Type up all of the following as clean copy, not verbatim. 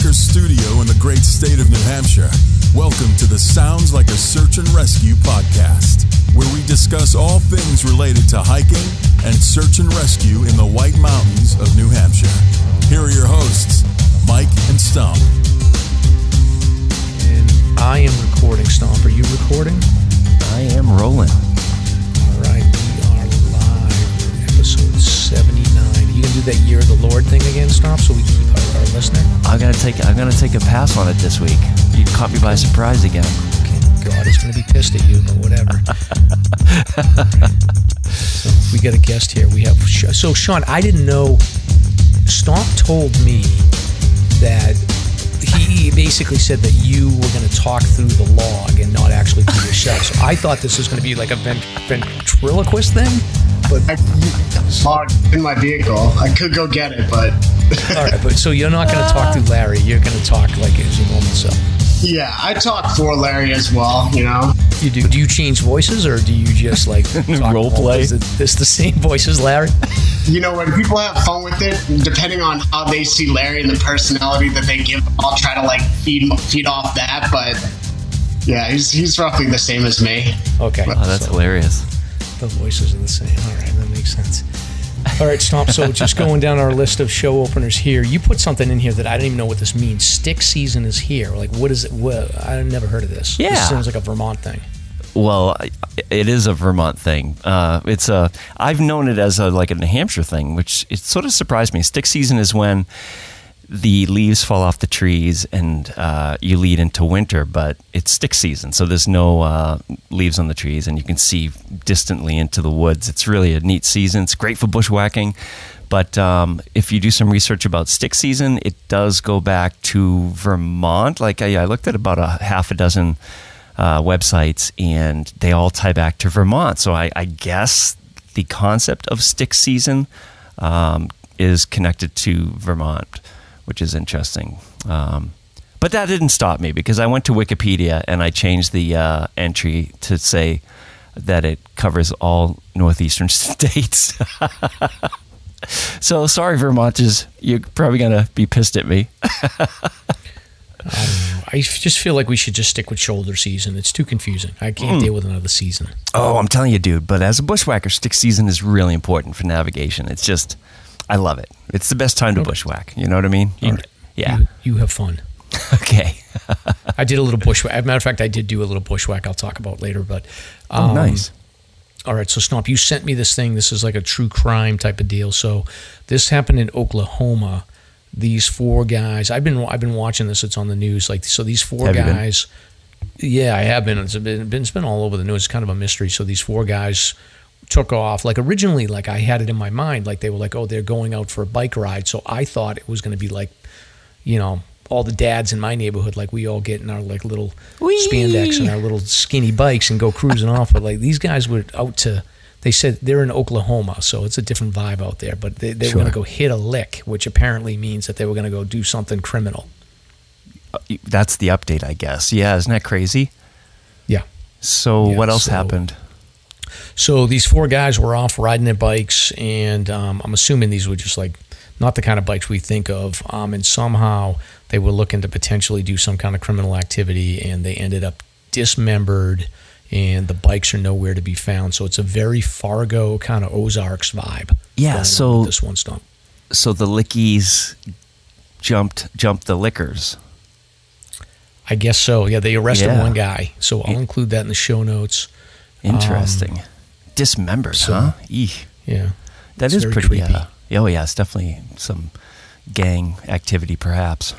Studio in the great state of New Hampshire. Welcome to the Sounds Like a Search and Rescue podcast, where we discuss all things related to hiking and search and rescue in the White Mountains of New Hampshire. Here are your hosts, Mike and Stump. And I am recording. Stump, are you recording? I am rolling. All right, we are live with episode 79. You gonna do that Year of the Lord thing again, Stump, so we can keep our listener? I'm gonna take a pass on it this week. You caught me by surprise again. Okay, God is gonna be pissed at you, but whatever. So we got a guest here. We have so Sean. I didn't know. Stomp told me that he basically said that you were going to talk through the log and not actually do your show. So I thought this was going to be like a ventriloquist thing. But I logged in my vehicle. I could go get it, but... All right, but so you're not going to talk through Larry. You're going to talk like as your normal self. Yeah, I talk for Larry as well, you know? You do. Do you change voices, or do you just like role play? Is this the same voice as Larry? You know, when people have fun with it, depending on how they see Larry and the personality that they give, I'll try to like feed off that. But yeah, he's roughly the same as me. Okay, oh, that's hilarious. The voices are the same. All right, that makes sense. All right, Stomp. So just going down our list of show openers here, you put something in here that I don't even know what this means. Stick season is here. Like, what is it? I've never heard of this. Yeah. This sounds like a Vermont thing. Well, it is a Vermont thing. I've known it as like a New Hampshire thing, which it sort of surprised me. Stick season is when the leaves fall off the trees and you lead into winter, but it's stick season, so there's no leaves on the trees, and you can see distantly into the woods. It's really a neat season. It's great for bushwhacking, but if you do some research about stick season, it does go back to Vermont. Like I looked at about a half a dozen websites, and they all tie back to Vermont. So I guess the concept of stick season is connected to Vermont, which is interesting. But that didn't stop me, because I went to Wikipedia and I changed the entry to say that it covers all northeastern states. So sorry, Vermonters, you're probably going to be pissed at me. I don't know. I just feel like we should just stick with shoulder season. It's too confusing. I can't deal with another season. Oh, I'm telling you, dude. But as a bushwhacker, stick season is really important for navigation. It's just, I love it. It's the best time to bushwhack. You know what I mean? Right. Yeah. You have fun. Okay. I did a little bushwhack. As a matter of fact, I did do a little bushwhack I'll talk about later. But nice. All right, so Stomp, you sent me this thing. This is like a true crime type of deal. So this happened in Oklahoma. These four guys, I've been watching this. It's on the news. Like, so these four guys, yeah, I have been. It's been all over the news. It's kind of a mystery. So these four guys took off. Like originally, like I had it in my mind, like they were like, oh, they're going out for a bike ride. So I thought it was going to be like, you know, all the dads in my neighborhood, like we all get in our like little spandex and our little skinny bikes and go cruising off. But like these guys were out to. They said they're in Oklahoma, so it's a different vibe out there. But they were going to go hit a lick, which apparently means that they were going to go do something criminal. That's the update, I guess. Yeah, isn't that crazy? Yeah. So what else happened? So these four guys were off riding their bikes, and I'm assuming these were just like not the kind of bikes we think of. And somehow they were looking to potentially do some kind of criminal activity, and they ended up dismembered. And the bikes are nowhere to be found. So it's a very Fargo kind of Ozarks vibe. Yeah, so this one Stump. So the Lickies jumped the Lickers. I guess so. Yeah, they arrested one guy. So I'll include that in the show notes. Interesting. Dismembered, huh? Eesh. Yeah. That is pretty creepy. Oh yeah, it's definitely some gang activity perhaps.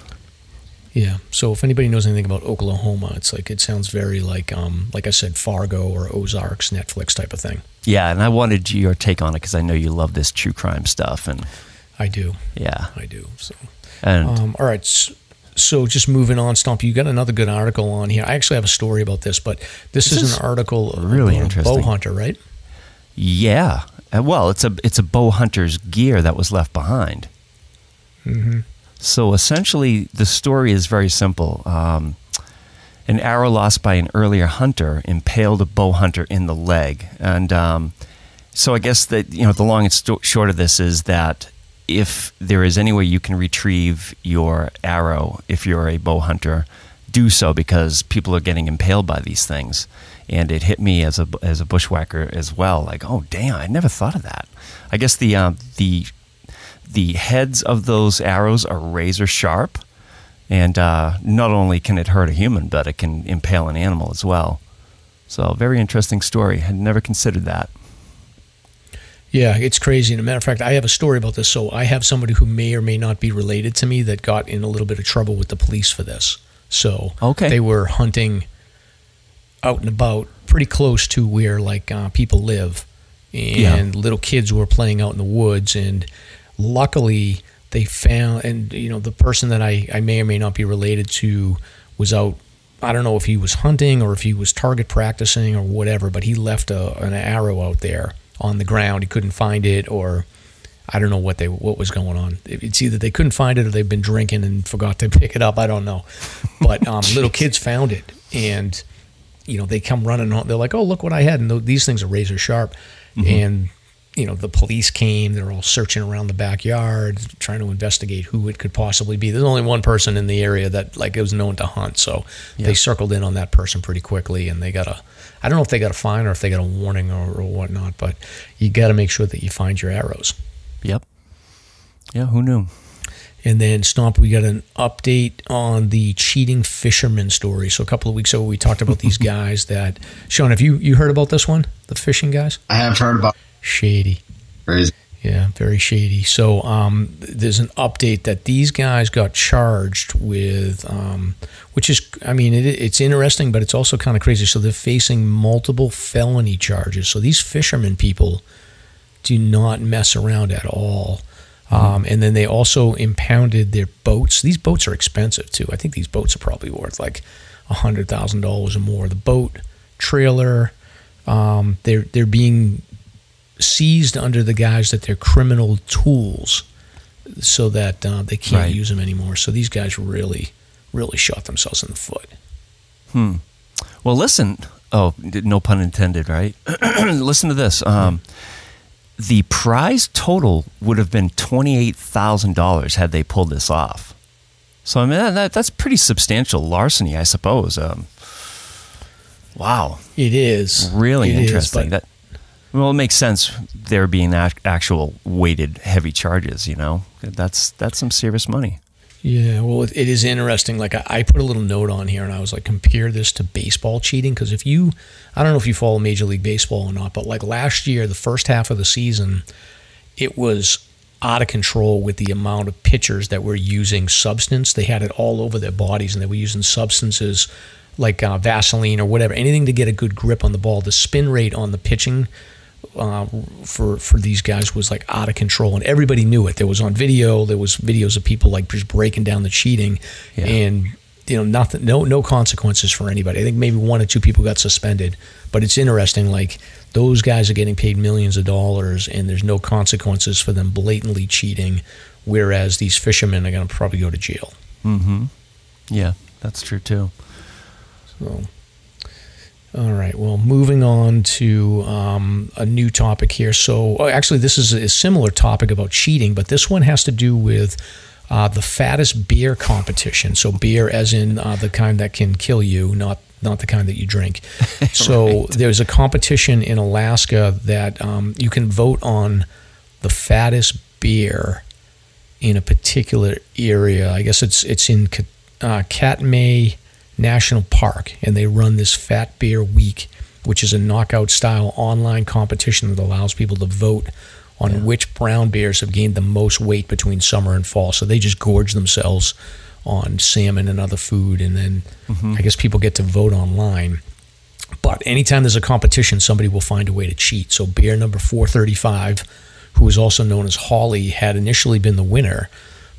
Yeah. So if anybody knows anything about Oklahoma, it's like it sounds very like I said, Fargo or Ozarks, Netflix type of thing. Yeah, and I wanted your take on it because I know you love this true crime stuff, and I do. Yeah, I do. So, and all right. So just moving on, Stomp, you got another good article on here. I actually have a story about this, but this is an article really about interesting. a bow hunter, right? Yeah. Well, it's a bow hunter's gear that was left behind. Mm-hmm. So essentially, the story is very simple. An arrow lost by an earlier hunter impaled a bow hunter in the leg, and so I guess that the long and short of this is that if there is any way you can retrieve your arrow, if you're a bow hunter, do so, because people are getting impaled by these things. And it hit me as a bushwhacker as well. Like, oh damn, I never thought of that. I guess the heads of those arrows are razor sharp, and not only can it hurt a human, but it can impale an animal as well. So, very interesting story. I'd never considered that. Yeah, it's crazy. And a matter of fact, I have a story about this. So I have somebody who may or may not be related to me that got in a little bit of trouble with the police for this. So they were hunting out and about pretty close to where people live, and little kids were playing out in the woods, and luckily they found, and the person that I may or may not be related to was out. I don't know if he was hunting or if he was target practicing or whatever, but he left an arrow out there on the ground. He couldn't find it, or I don't know what was going on. It's either they couldn't find it or they've been drinking and forgot to pick it up. I don't know. But little kids found it, and they come running home. They're like, "Oh, look what I had!" And these things are razor sharp. Mm-hmm. And the police came. They're all searching around the backyard, trying to investigate who it could possibly be. There's only one person in the area that it was known to hunt, so they circled in on that person pretty quickly, and they got I don't know if they got a fine or if they got a warning or whatnot, but you got to make sure that you find your arrows. Yep. Yeah, who knew? And then, Stomp, we got an update on the cheating fisherman story. So a couple of weeks ago, we talked about these guys that... Sean, have you heard about this one? The fishing guys? I have heard about... Shady. Crazy. Yeah, very shady. So there's an update that these guys got charged with, which is, it's interesting, but it's also kind of crazy. So they're facing multiple felony charges. So these fishermen people do not mess around at all. And then they also impounded their boats. These boats are expensive too. I think these boats are probably worth like $100,000 or more. The boat, trailer, they're being seized under the guise that they're criminal tools, so that they can't use them anymore. So these guys really, really shot themselves in the foot. Well, listen. Oh, no pun intended, right? Listen to this. The prize total would have been $28,000 had they pulled this off. So, that's pretty substantial larceny, I suppose. Wow. It is. Really interesting. Well, it makes sense there being actual weighted heavy charges, That's some serious money. Yeah, well, it is interesting. Like, I put a little note on here, and I was like, compare this to baseball cheating. Because I don't know if you follow Major League Baseball or not, but like last year, the first half of the season, it was out of control with the amount of pitchers that were using substance. They had it all over their bodies, and they were using substances like Vaseline or whatever, anything to get a good grip on the ball. The spin rate on the pitching for these guys was like out of control, and everybody knew it. There was on video. There was videos of people like just breaking down the cheating, and nothing, no consequences for anybody. I think maybe one or two people got suspended, but it's interesting. Like, those guys are getting paid millions of dollars, and there's no consequences for them blatantly cheating, whereas these fishermen are going to probably go to jail. Mm-hmm. Yeah, that's true too. So. All right. Well, moving on to a new topic here. So, actually, this is a similar topic about cheating, but this one has to do with the fattest beer competition. So, beer as in the kind that can kill you, not the kind that you drink. So, there's a competition in Alaska that you can vote on the fattest beer in a particular area. I guess it's in Katmai National Park, and they run this Fat Beer Week, which is a knockout-style online competition that allows people to vote on which brown beers have gained the most weight between summer and fall. So they just gorge themselves on salmon and other food, and then I guess people get to vote online. But anytime there's a competition, somebody will find a way to cheat. So bear number 435, who is also known as Holly, had initially been the winner,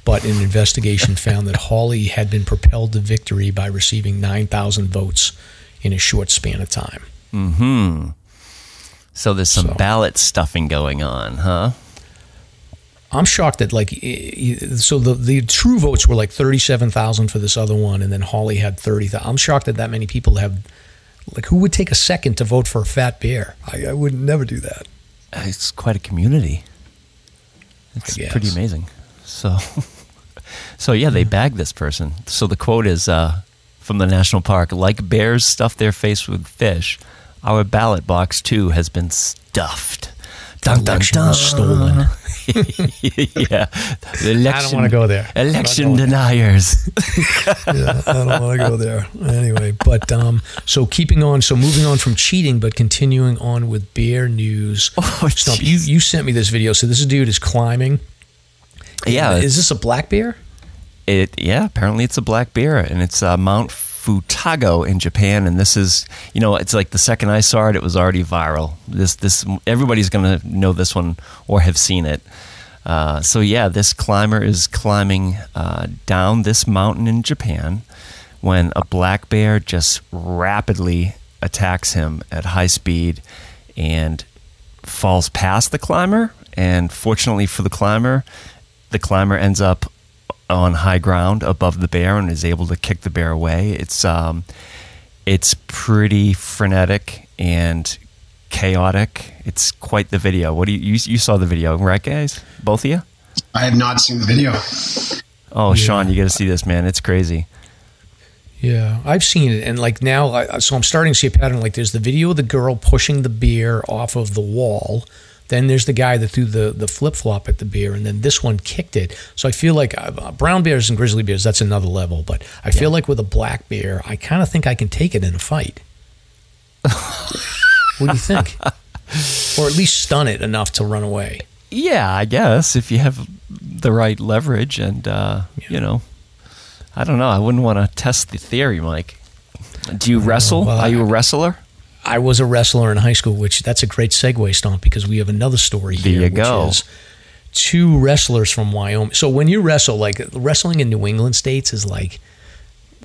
but an investigation found that Holly had been propelled to victory by receiving 9,000 votes in a short span of time. Mm-hmm. So there's some ballot stuffing going on, huh? I'm shocked that so the true votes were like 37,000 for this other one, and then Holly had 30,000. I'm shocked that many people have, who would take a second to vote for a fat bear? I would never do that. It's quite a community. It's pretty amazing. So yeah, they bagged this person. So the quote is from the national park: "Like bears stuff their face with fish, our ballot box too has been stuffed." Dun, dun, dun. Was stolen. Yeah, I don't want to go there. Election deniers. Yeah, I don't want to go there. Anyway, but so moving on from cheating, but continuing on with bear news. Oh, Stump, you sent me this video. So this dude is climbing. Yeah, is this a black bear? Apparently it's a black bear, and it's Mount Futago in Japan, and this is, it's like the second I saw it, it was already viral. This everybody's gonna know this one or have seen it. This climber is climbing down this mountain in Japan when a black bear just rapidly attacks him at high speed and falls past the climber. And fortunately for the climber ends up on high ground above the bear and is able to kick the bear away. It's pretty frenetic and chaotic. It's quite the video. What do you saw the video, right, guys? Both of you? I have not seen the video. Oh, yeah. Sean, you got to see this, man. It's crazy. Yeah, I've seen it, and now, so I'm starting to see a pattern. There's the video of the girl pushing the bear off of the wall. Then there's the guy that threw the flip-flop at the bear, and then this one kicked it. So I feel like brown bears and grizzly bears, that's another level. But I feel like with a black bear, I kind of think I can take it in a fight. What do you think? Or at least stun it enough to run away. Yeah, I guess, if you have the right leverage and, I don't know. I wouldn't want to test the theory, Mike. Do you wrestle? Are you a wrestler? I was a wrestler in high school, that's a great segue, Stomp, because we have another story here. There you go. Is two wrestlers from Wyoming. So when you wrestle, wrestling in New England states is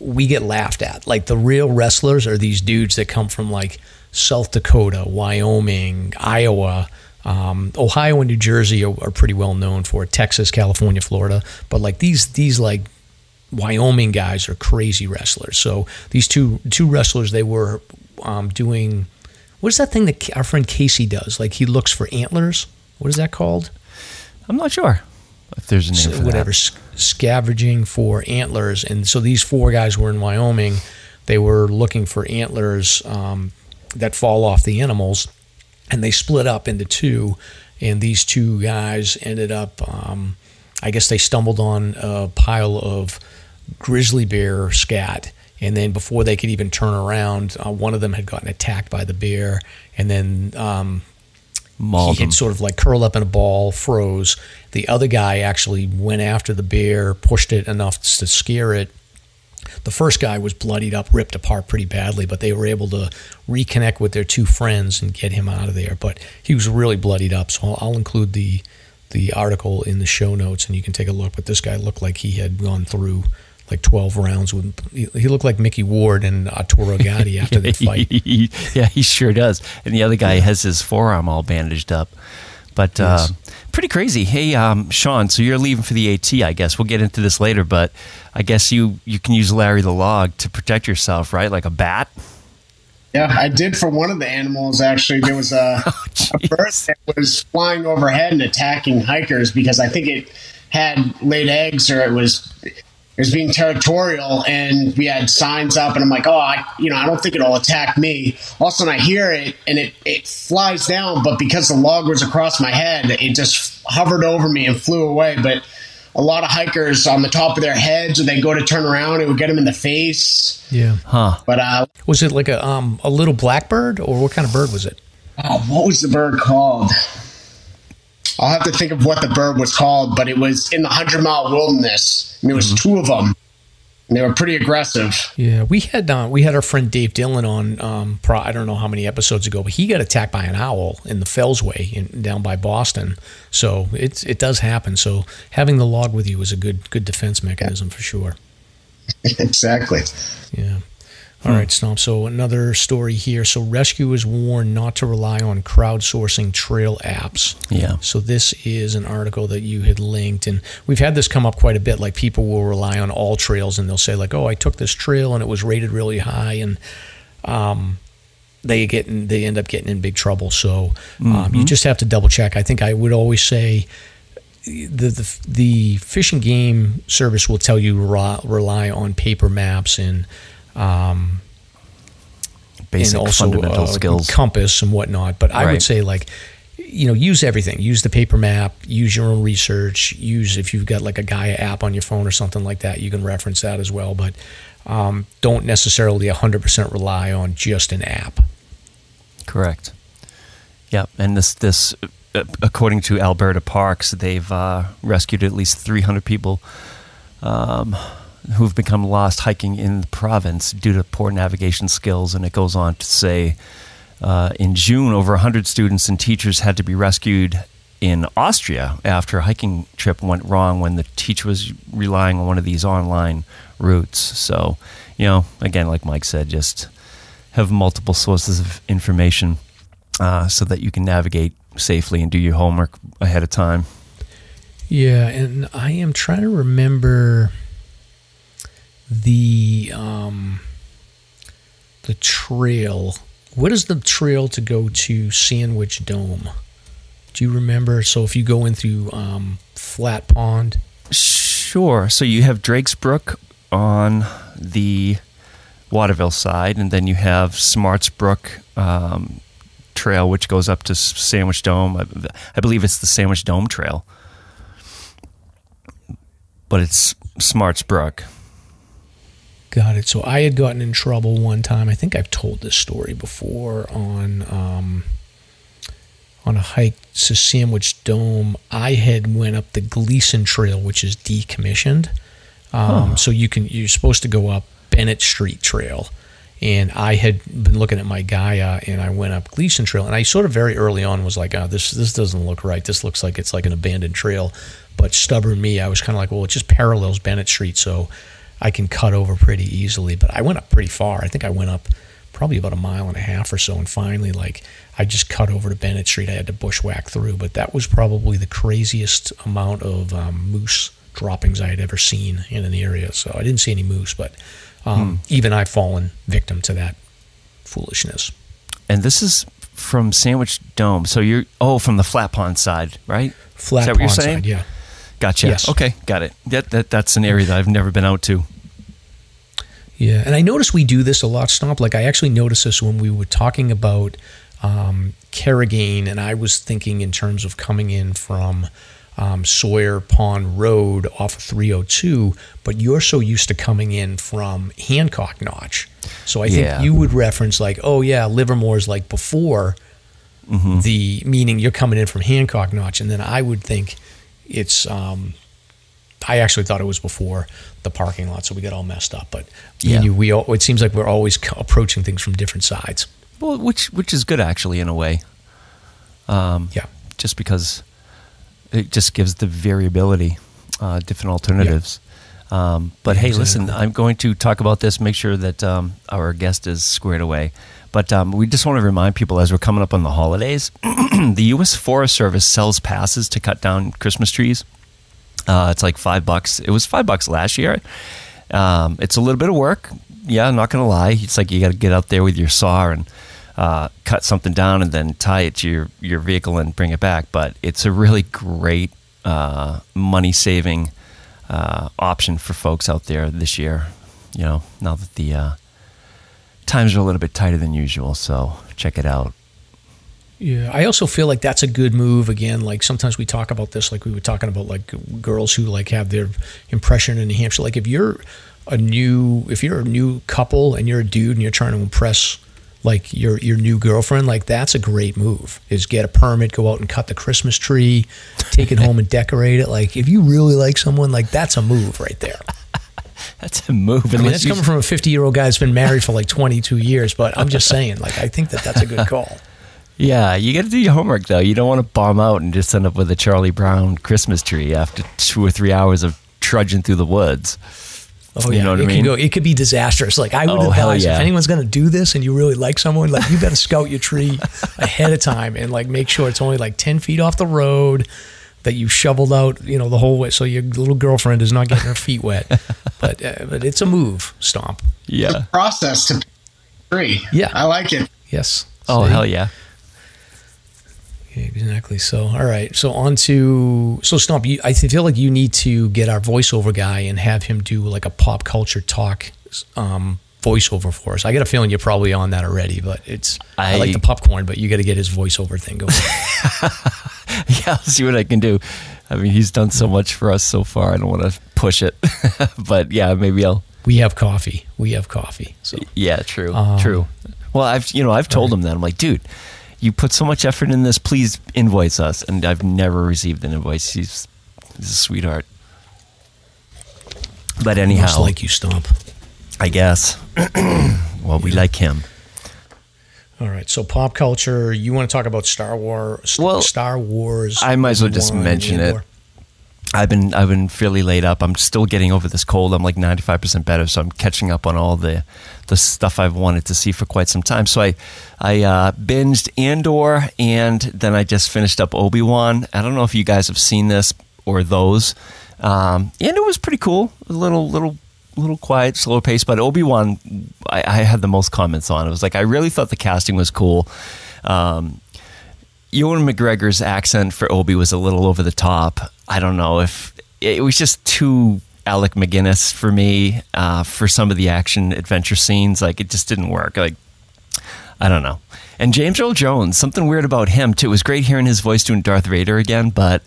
we get laughed at. The real wrestlers are these dudes that come from South Dakota, Wyoming, Iowa, Ohio and New Jersey are pretty well known for it. Texas, California, Florida. But these Wyoming guys are crazy wrestlers. So these two wrestlers, they were doing, what is that thing that our friend Casey does? He looks for antlers. What is that called? I'm not sure if there's a name for whatever, that. Scavenging for antlers. And so these four guys were in Wyoming. They were looking for antlers that fall off the animals, and they split up into two. And these two guys ended up, I guess they stumbled on a pile of grizzly bear scat. And then before they could even turn around, one of them had gotten attacked by the bear, and then he had sort of curled up in a ball, froze. The other guy actually went after the bear, pushed it enough to scare it. The first guy was bloodied up, ripped apart pretty badly, but they were able to reconnect with their two friends and get him out of there. But he was really bloodied up, so I'll include the article in the show notes, and you can take a look. But this guy looked like he had gone through 12 rounds. He looked like Mickey Ward and Arturo Gatti after that fight. Yeah, he sure does. And the other guy has his forearm all bandaged up. But yes. Pretty crazy. Hey, Sean, so you're leaving for the AT, I guess. We'll get into this later, but I guess you can use Larry the Log to protect yourself, right? Like a bat? Yeah, I did for one of the animals, actually. There was a bird that was flying overhead and attacking hikers because I think it had laid eggs, or it was being territorial, and we had signs up, and I'm like, I don't think it'll attack me. All of a sudden I hear it, and it flies down, but because the log was across my head, it just hovered over me and flew away. But a lot of hikers on the top of their heads, when they go to turn around, it would get them in the face. Yeah. Huh. But was it like a little blackbird, or what kind of bird was it? Oh, what was the bird called? I'll have to think of what the bird was called, but it was in the 100-mile wilderness, and there was two of them. They were pretty aggressive. Yeah, we had our friend Dave Dillon on. I don't know how many episodes ago, but he got attacked by an owl in the Fellsway down by Boston. So it does happen. So having the log with you is a good defense mechanism for sure. Exactly. Yeah. All right, Stomp. So another story here. So rescuers warn not to rely on crowdsourcing trail apps. Yeah. So this is an article that you had linked, and we've had this come up quite a bit. Like people will rely on All Trails, and they'll say like, "Oh, I took this trail and it was rated really high," and they end up getting in big trouble. So you just have to double check. I think I would always say the Fish and Game Service will tell you rely on paper maps and basic and also, fundamental skills, compass and whatnot. But I would say use everything. Use the paper map. Use your own research. Use if you've got like a Gaia app on your phone or something like that, you can reference that as well. But don't necessarily 100% rely on just an app. Correct. Yeah, and this according to Alberta Parks, they've rescued at least 300 people who've become lost hiking in the province due to poor navigation skills. And it goes on to say, in June, over 100 students and teachers had to be rescued in Austria after a hiking trip went wrong when the teacher was relying on one of these online routes. So, again, like Mike said, just have multiple sources of information so that you can navigate safely and do your homework ahead of time. Yeah, and I am trying to remember the trail. What is the trail to go to Sandwich Dome? Do you remember? So if you go in through Flat Pond. Sure. So you have Drake's Brook on the Waterville side, and then you have Smarts Brook Trail, which goes up to Sandwich Dome. I believe it's the Sandwich Dome Trail, but it's Smarts Brook. Got it. So I had gotten in trouble one time. I think I've told this story before on a hike to Sandwich Dome. I had went up the Gleason Trail, which is decommissioned. So you're supposed to go up Bennett Street Trail. And I had been looking at my Gaia, and I went up Gleason Trail, and I sort of very early on was like, oh, this doesn't look right. This looks like it's like an abandoned trail. But stubborn me, I was kind of like, well, it just parallels Bennett Street, so I can cut over pretty easily. But I went up pretty far. I think I went up probably about 1.5 miles or so, and finally, like, I just cut over to Bennett Street. I had to bushwhack through, but that was probably the craziest amount of moose droppings I had ever seen in an area. So I didn't see any moose, but even I've fallen victim to that foolishness. And this is from Sandwich Dome. So you're from the Flat Pond side, right? Flat Pond side, yeah. Gotcha. Yes. Okay, got it. That's an area that I've never been out to. Yeah, and I notice we do this a lot, Stomp. Like I actually noticed this when we were talking about Carrigain, and I was thinking in terms of coming in from Sawyer Pond Road off of 302, but you're so used to coming in from Hancock Notch. So I think you would reference like, oh yeah, Livermore's like before the, meaning you're coming in from Hancock Notch, and then I would think it's, I actually thought it was before the parking lot, so we got all messed up. But it seems like we're always approaching things from different sides. Well, which is good actually in a way. Just because it just gives the variability, different alternatives. But hey, listen, I'm going to talk about this, make sure that our guest is squared away. But we just want to remind people as we're coming up on the holidays, the U.S. Forest Service sells passes to cut down Christmas trees. It's like $5. It was $5 last year. It's a little bit of work. Yeah, I'm not going to lie. It's like you got to get out there with your saw and cut something down and then tie it to your vehicle and bring it back. But it's a really great money-saving option for folks out there this year. Now that the times are a little bit tighter than usual, so check it out. Yeah, I also feel like that's a good move. Again, like sometimes we talk about this, like we were talking about like girls who like have their impression in New Hampshire. Like if you're a new couple and you're a dude and you're trying to impress like your new girlfriend, like that's a great move, is get a permit, go out and cut the Christmas tree, take it home and decorate it. Like if you really like someone, like that's a move right there. That's a move. I mean, that's coming from a 50-year-old guy that's been married for like 22 years, but I'm just saying, like, I think that's a good call. Yeah, you got to do your homework, though. You don't want to bomb out and just end up with a Charlie Brown Christmas tree after 2 or 3 hours of trudging through the woods. Oh, yeah. You know what I mean? It could be disastrous. Like, I would advise if anyone's going to do this and you really like someone, like, you better scout your tree ahead of time and, like, make sure it's only like 10 feet off the road, that you shoveled out, the whole way, so your little girlfriend is not getting her feet wet. But it's a move, Stomp. Yeah. The process to pick a tree. Yeah. I like it. Yes. Oh, hell yeah. Exactly. So, all right. So Stomp, I feel like you need to get our voiceover guy and have him do like a pop culture talk voiceover for us. I got a feeling you're probably on that already, but I like the popcorn, but you got to get his voiceover thing going. Yeah, I'll see what I can do. I mean, he's done so much for us so far. I don't want to push it, but yeah, maybe I'll. We have coffee. So yeah, true. Well, I've told him that. I'm like, dude, you put so much effort in this, please invoice us. And I've never received an invoice. He's a sweetheart. But anyhow. Much like you, Stomp. I guess. Well, we like him. All right. So pop culture, you want to talk about Star Wars? Well, Star Wars. I might as well just mention it. I've been fairly laid up. I'm still getting over this cold. I'm like 95% better, so I'm catching up on all the stuff I've wanted to see for quite some time. So I binged Andor, and then I just finished up Obi-Wan. I don't know if you guys have seen this or those. Andor was pretty cool. A little quiet, slower pace, but Obi-Wan, I had the most comments on. It was like, I really thought the casting was cool. Ewan McGregor's accent for Obi was a little over the top. I don't know if it was just too Alec McGuinness for me for some of the action adventure scenes. Like, it just didn't work. Like, I don't know. And James Earl Jones, something weird about him too. It was great hearing his voice doing Darth Vader again, but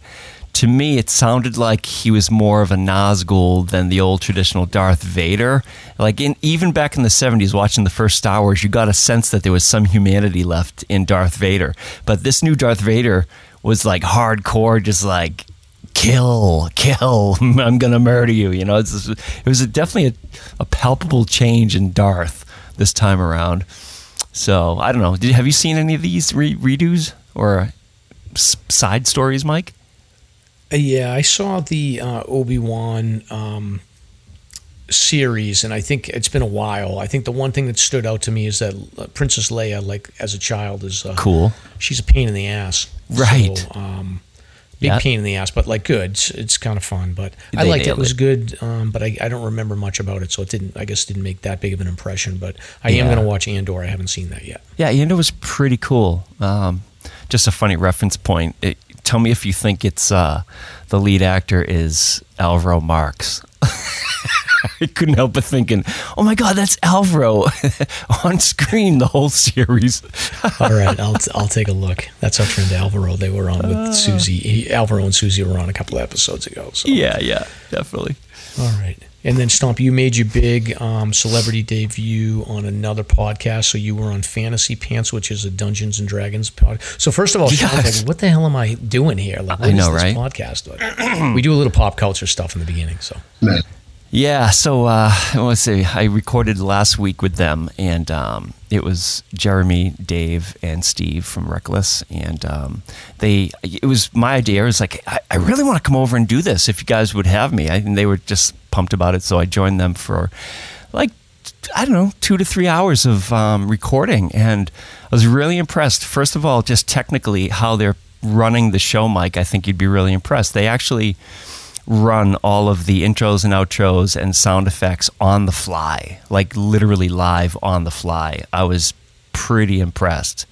to me, it sounded like he was more of a Nazgul than the old traditional Darth Vader. Like, even back in the 70s, watching the first Star Wars, you got a sense that there was some humanity left in Darth Vader. But this new Darth Vader was like hardcore, just like, kill, I'm going to murder you. It was definitely a palpable change in Darth this time around. So, I don't know. Have you seen any of these redos or side stories, Mike? Yeah, I saw the Obi-Wan series, and I think it's been a while. I think the one thing that stood out to me is that Princess Leia, like, as a child, is cool. She's a pain in the ass. Right. So, big pain in the ass, but like good. It's kind of fun, but I liked it. It was good, but I don't remember much about it, so it didn't make that big of an impression. But I am going to watch Andor. I haven't seen that yet. Yeah, Andor was pretty cool. Just a funny reference point. Tell me if you think it's the lead actor is Alvaro Marx. I couldn't help but thinking, oh my God, that's Alvaro on screen the whole series. All right, I'll take a look. That's our friend Alvaro. They were on with Susie. Alvaro and Susie were on a couple of episodes ago. So. Yeah, definitely. All right. And then, Stomp, you made your big celebrity debut on another podcast. So you were on Fantasy Pants, which is a Dungeons and Dragons podcast. So first of all, Stomp, like, what the hell am I doing here? Like, what is this podcast? We do a little pop culture stuff in the beginning. So. Yeah, so let's see. I recorded last week with them, and it was Jeremy, Dave, and Steve from Reckless, and it was my idea. It was like, I really want to come over and do this if you guys would have me. And they were just pumped about it, so I joined them for like, I don't know, 2 to 3 hours of recording, and I was really impressed. First of all, just technically how they're running the show, Mike, I think you'd be really impressed. They actually run all of the intros and outros and sound effects on the fly, like literally live on the fly. I was pretty impressed.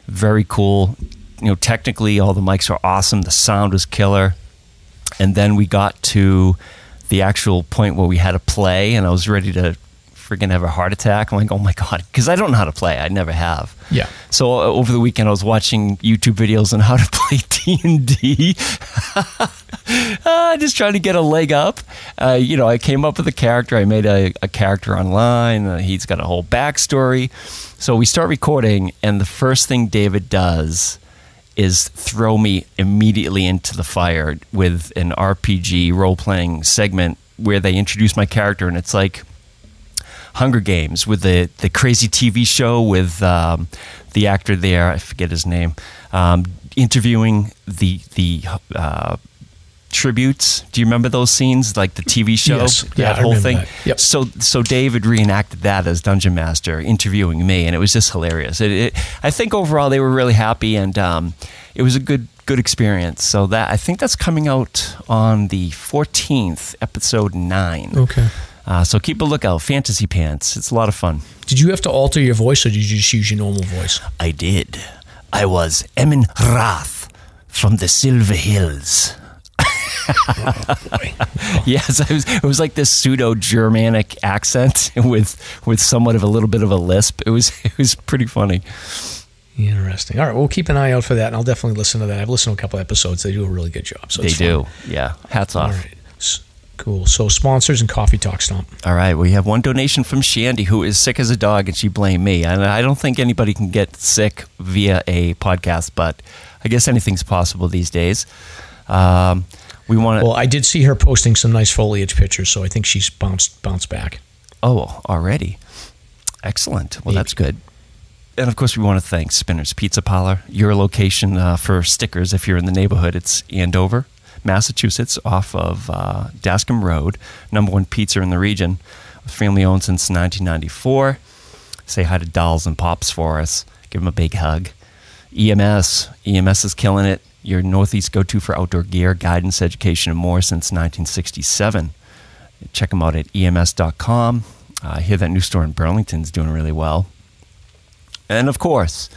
Very cool. Technically all the mics are awesome. The sound was killer. And then we got to the actual point where we had to play, and I was ready to freaking have a heart attack. I'm like, oh my God, because I don't know how to play. I never have. Yeah. So over the weekend, I was watching YouTube videos on how to play D&D. Just trying to get a leg up. I came up with a character. I made a character online. He's got a whole backstory. So we start recording, and the first thing David does is throw me immediately into the fire with an RPG role-playing segment where they introduce my character, and it's like Hunger Games with the crazy TV show with the actor there, I forget his name, interviewing the tributes. Do you remember those scenes, like the TV show? Yes. That whole thing. That. Yep. So David reenacted that as Dungeon Master, interviewing me, and it was just hilarious. I think overall they were really happy, and it was a good experience. So that, I think that's coming out on the 14th, episode 9. Okay. So keep a lookout. Fantasy Pants. It's a lot of fun. Did you have to alter your voice, or did you just use your normal voice? I did. I was Emin Rath from the Silver Hills. Oh, boy. Yes, it was like this pseudo-Germanic accent with somewhat of a little bit of a lisp. It was pretty funny. Interesting. All right, we'll keep an eye out for that, and I'll definitely listen to that. I've listened to a couple episodes. They do a really good job. So they do. Yeah. Hats off. All right. Cool. So sponsors and Coffee Talk Stomp. All right. We have one donation from Shandy, who is sick as a dog, and she blamed me. And I don't think anybody can get sick via a podcast, but I guess anything's possible these days. Well, I did see her posting some nice foliage pictures, so I think she's bounced back. Oh, already. Excellent. Well, that's good. And of course, we want to thank Spinner's Pizza Parlor. Your location for stickers, if you're in the neighborhood, it's Andover, Massachusetts, off of Dascombe Road. #1 pizza in the region. Family owned since 1994. Say hi to Dolls and Pops for us. Give them a big hug. EMS is killing it. Your Northeast go-to for outdoor gear, guidance, education, and more since 1967. Check them out at EMS.com. I hear that new store in Burlington's doing really well. And of course,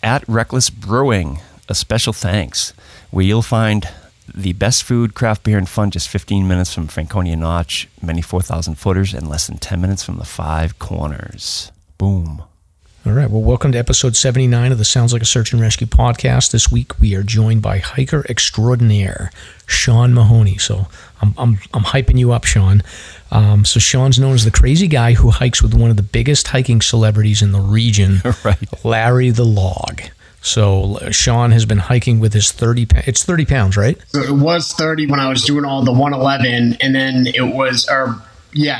at Reckless Brewing, a special thanks, where you'll find the best food, craft beer, and fun just 15 minutes from Franconia Notch, many 4,000 footers, and less than 10 minutes from the Five Corners. Boom. All right. Well, welcome to episode 79 of the Sounds Like a Search and Rescue podcast. This week we are joined by hiker extraordinaire Sean Mahoney. So I'm hyping you up, Sean. So Sean's known as the crazy guy who hikes with one of the biggest hiking celebrities in the region, Right. Larry the Log. So Sean has been hiking with his 30 pounds, right? So it was 30 when I was doing all the 111, and then it was,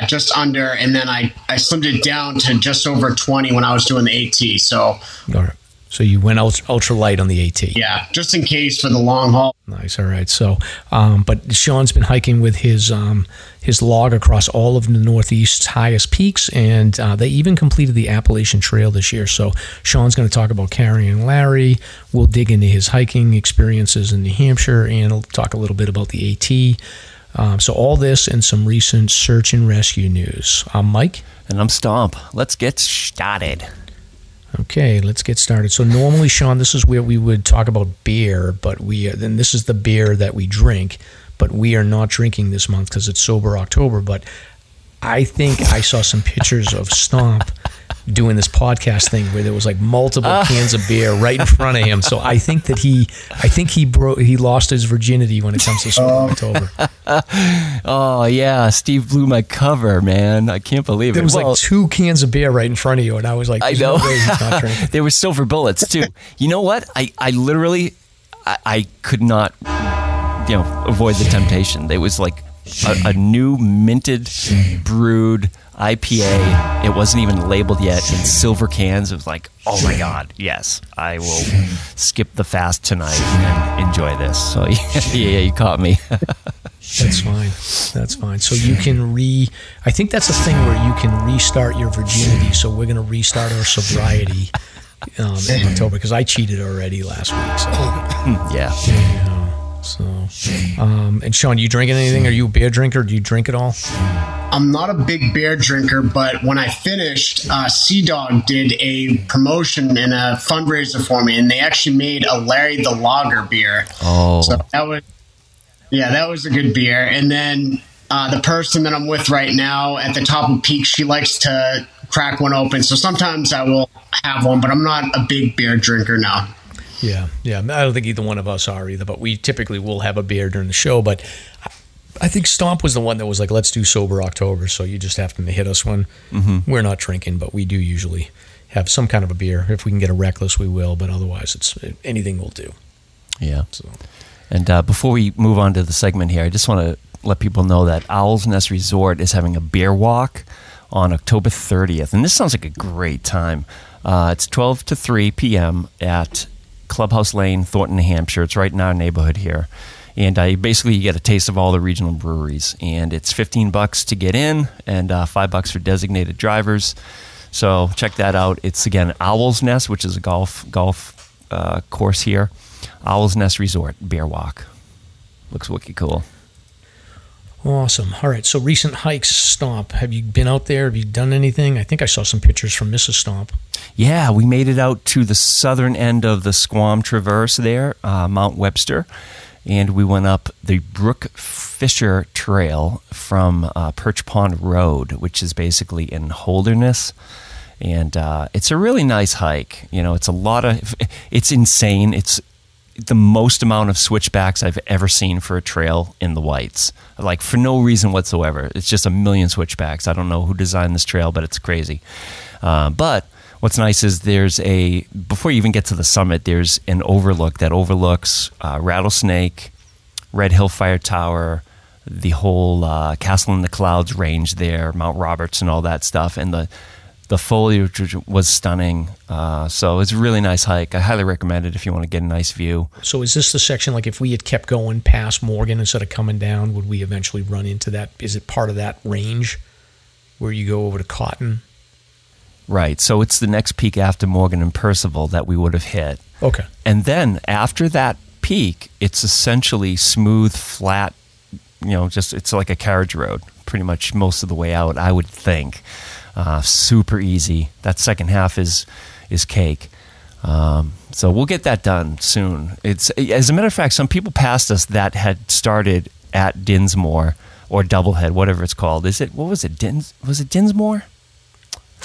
just under, and then I slimmed it down to just over 20 when I was doing the AT. So, All right. So you went ultra light on the AT. yeah, just in case for the long haul. Nice. All right. So, but Sean's been hiking with his log across all of the Northeast's highest peaks, and they even completed the Appalachian Trail this year. So Sean's going to talk about carrying Larry. We'll dig into his hiking experiences in New Hampshire, and he'll talk a little bit about the AT. So all this and some recent search and rescue news. I'm Mike. And I'm Stomp. Let's get started. Okay, let's get started. So normally, Sean, this is where we would talk about beer, but then this is the beer that we drink, but we are not drinking this month because it's Sober October. But I think I saw some pictures of Stomp doing this podcast thing where there was like multiple cans of beer right in front of him. So I think that he lost his virginity when it comes to Sober October. Oh yeah, Steve blew my cover, man. I can't believe it. There was like 2 cans of beer right in front of you, and I was like, I know. No way he's not drinking. There were silver bullets too. You know what? I literally I could not avoid the temptation. It was like a new minted brewed IPA. It wasn't even labeled yet, in silver cans. It was like, oh my God, yes, I will skip the fast tonight and enjoy this. So yeah, you caught me. That's fine. So you can I think that's a thing where you can restart your virginity. So we're going to restart our sobriety in October, because I cheated already last week. So Yeah. And Sean, you drinking anything? Are you a beer drinker? Do you drink at all? I'm not a big beer drinker, but when I finished, Sea Dog did a promotion and a fundraiser for me, and they actually made a Larry the Lager beer. Oh. So that was a good beer. And then the person that I'm with right now at the top of Peak, she likes to crack one open. So sometimes I will have one, but I'm not a big beer drinker now. Yeah. I don't think either one of us are either, but we typically will have a beer during the show. But I think Stomp was the one that was like, let's do Sober October. So you just have to hit us when we're not drinking, but we do usually have some kind of a beer. If we can get a Reckless, we will, but otherwise anything will do. Yeah. So. And before we move on to the segment here, I just want to let people know that Owl's Nest Resort is having a bear walk on October 30th. And this sounds like a great time. It's 12 to 3 p.m. at Clubhouse Lane, Thornton, New Hampshire. It's right in our neighborhood here. And basically you get a taste of all the regional breweries. And it's $15 to get in and $5 for designated drivers. So check that out. It's, again, Owl's Nest, which is a golf course here. Owl's Nest Resort, bear walk. Looks wicked cool. Awesome. All right, so recent hikes, Stomp. Have you been out there? Have you done anything? I think I saw some pictures from Mrs. Stomp. Yeah, we made it out to the southern end of the Squam Traverse there, Mount Webster, and we went up the Brook Fisher Trail from Perch Pond Road, which is basically in Holderness. And it's a really nice hike. You know, it's insane. It's the most amount of switchbacks I've ever seen for a trail in the Whites. Like, for no reason whatsoever. It's just a million switchbacks. I don't know who designed this trail, but it's crazy. But what's nice is before you even get to the summit, there's an overlook that overlooks Rattlesnake, Red Hill Fire Tower, the whole Castle in the Clouds range there, Mount Roberts and all that stuff. And the foliage was stunning. So it's a really nice hike. I highly recommend it if you want to get a nice view. So is this the section, like if we had kept going past Morgan instead of coming down, would we eventually run into that? Is it part of that range where you go over to Cotton? Right. So it's the next peak after Morgan and Percival that we would have hit. Okay. And then after that peak, it's essentially smooth, flat, it's like a carriage road pretty much most of the way out, I would think. Super easy. That second half is cake. So we'll get that done soon. It's, as a matter of fact, some people passed us that had started at Dinsmore or Doublehead, whatever it's called. Was it Dinsmore?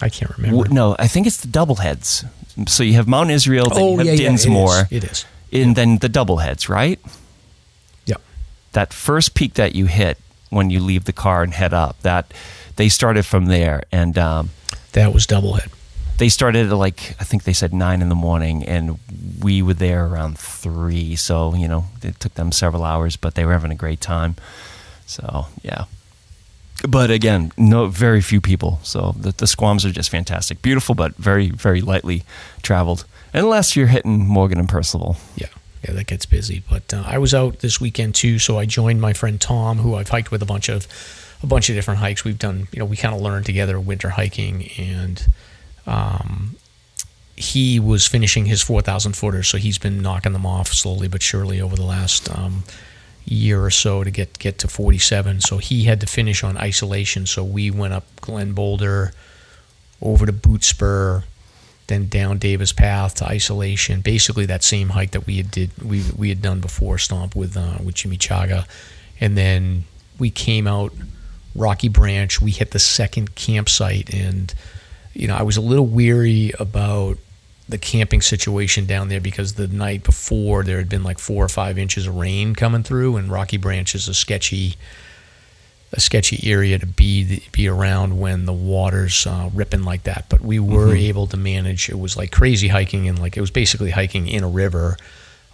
I can't remember. No, I think it's the Doubleheads. So you have Mount Israel, then you have Dinsmore. It is. And then the Doubleheads, right? Yeah. That first peak that you hit when you leave the car and head up, that they started from there. And that was Doublehead. They started at I think they said 9 in the morning, and we were there around 3. So, it took them several hours, but they were having a great time. So, yeah. But again, very few people. So the Squams are just fantastic. Beautiful, but very, very lightly traveled. Unless you're hitting Morgan and Percival. Yeah, that gets busy. But I was out this weekend too, so I joined my friend Tom, who I've hiked with a bunch of different hikes. We've done, we kind of learned together winter hiking, and he was finishing his 4,000 footers, so he's been knocking them off slowly but surely over the last year or so to get to 47. So he had to finish on isolation. So we went up Glen Boulder, over to Boot Spur, then down Davis Path to isolation. Basically that same hike that we had done before, Stomp with Jimmy Chaga, and then we came out Rocky Branch. We hit the second campsite, and I was a little weary about the camping situation down there because the night before there had been 4 or 5 inches of rain coming through, and Rocky Branch is a sketchy area to be around when the water's ripping like that. But we were able to manage. It was like crazy hiking, and it was basically hiking in a river.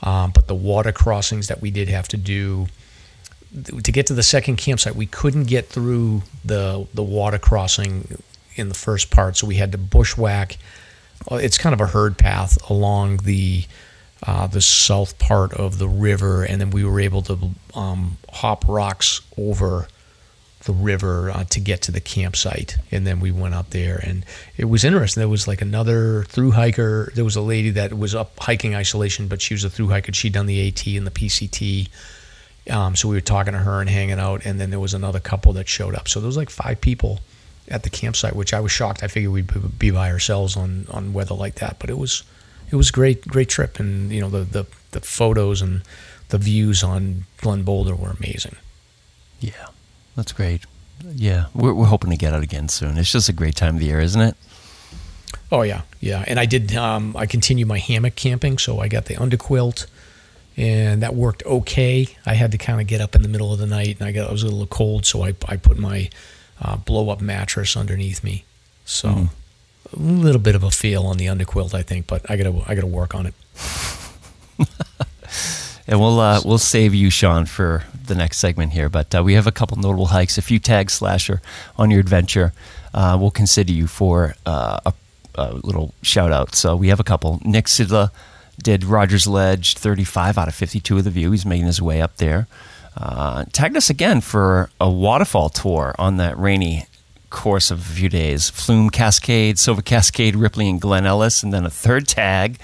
But the water crossings that we did have to do to get to the second campsite, we couldn't get through the water crossing in the first part, so we had to bushwhack. It's kind of a herd path along the south part of the river, and then we were able to hop rocks over the river to get to the campsite, and then we went up there, and it was interesting. There was another thru hiker. There was a lady that was up hiking isolation, but she was a thru hiker. She'd done the AT and the PCT, so we were talking to her and hanging out, and then there was another couple that showed up. So there was 5 people at the campsite, which I was shocked. I figured we'd be by ourselves on weather like that, but it was great trip, and the photos and the views on Glen Boulder were amazing. Yeah, that's great. Yeah, we're hoping to get out again soon. It's just a great time of the year, isn't it? Oh yeah. And I did. I continued my hammock camping, so I got the underquilt, and that worked okay. I had to kind of get up in the middle of the night, and I was a little cold, so I put my blow-up mattress underneath me. So a little bit of a feel on the underquilt, I think, but I gotta work on it. And we'll save you, Sean, for the next segment here. But we have a couple notable hikes. If you tag Slasher on your adventure, we'll consider you for a little shout out. So we have a couple. Nick Sidla did Rogers Ledge, 35 out of 52 of the view. He's making his way up there. Tagged us again for a waterfall tour on that rainy course of a few days. Flume Cascade, Silver Cascade, Ripley, and Glen Ellis, and then a third tag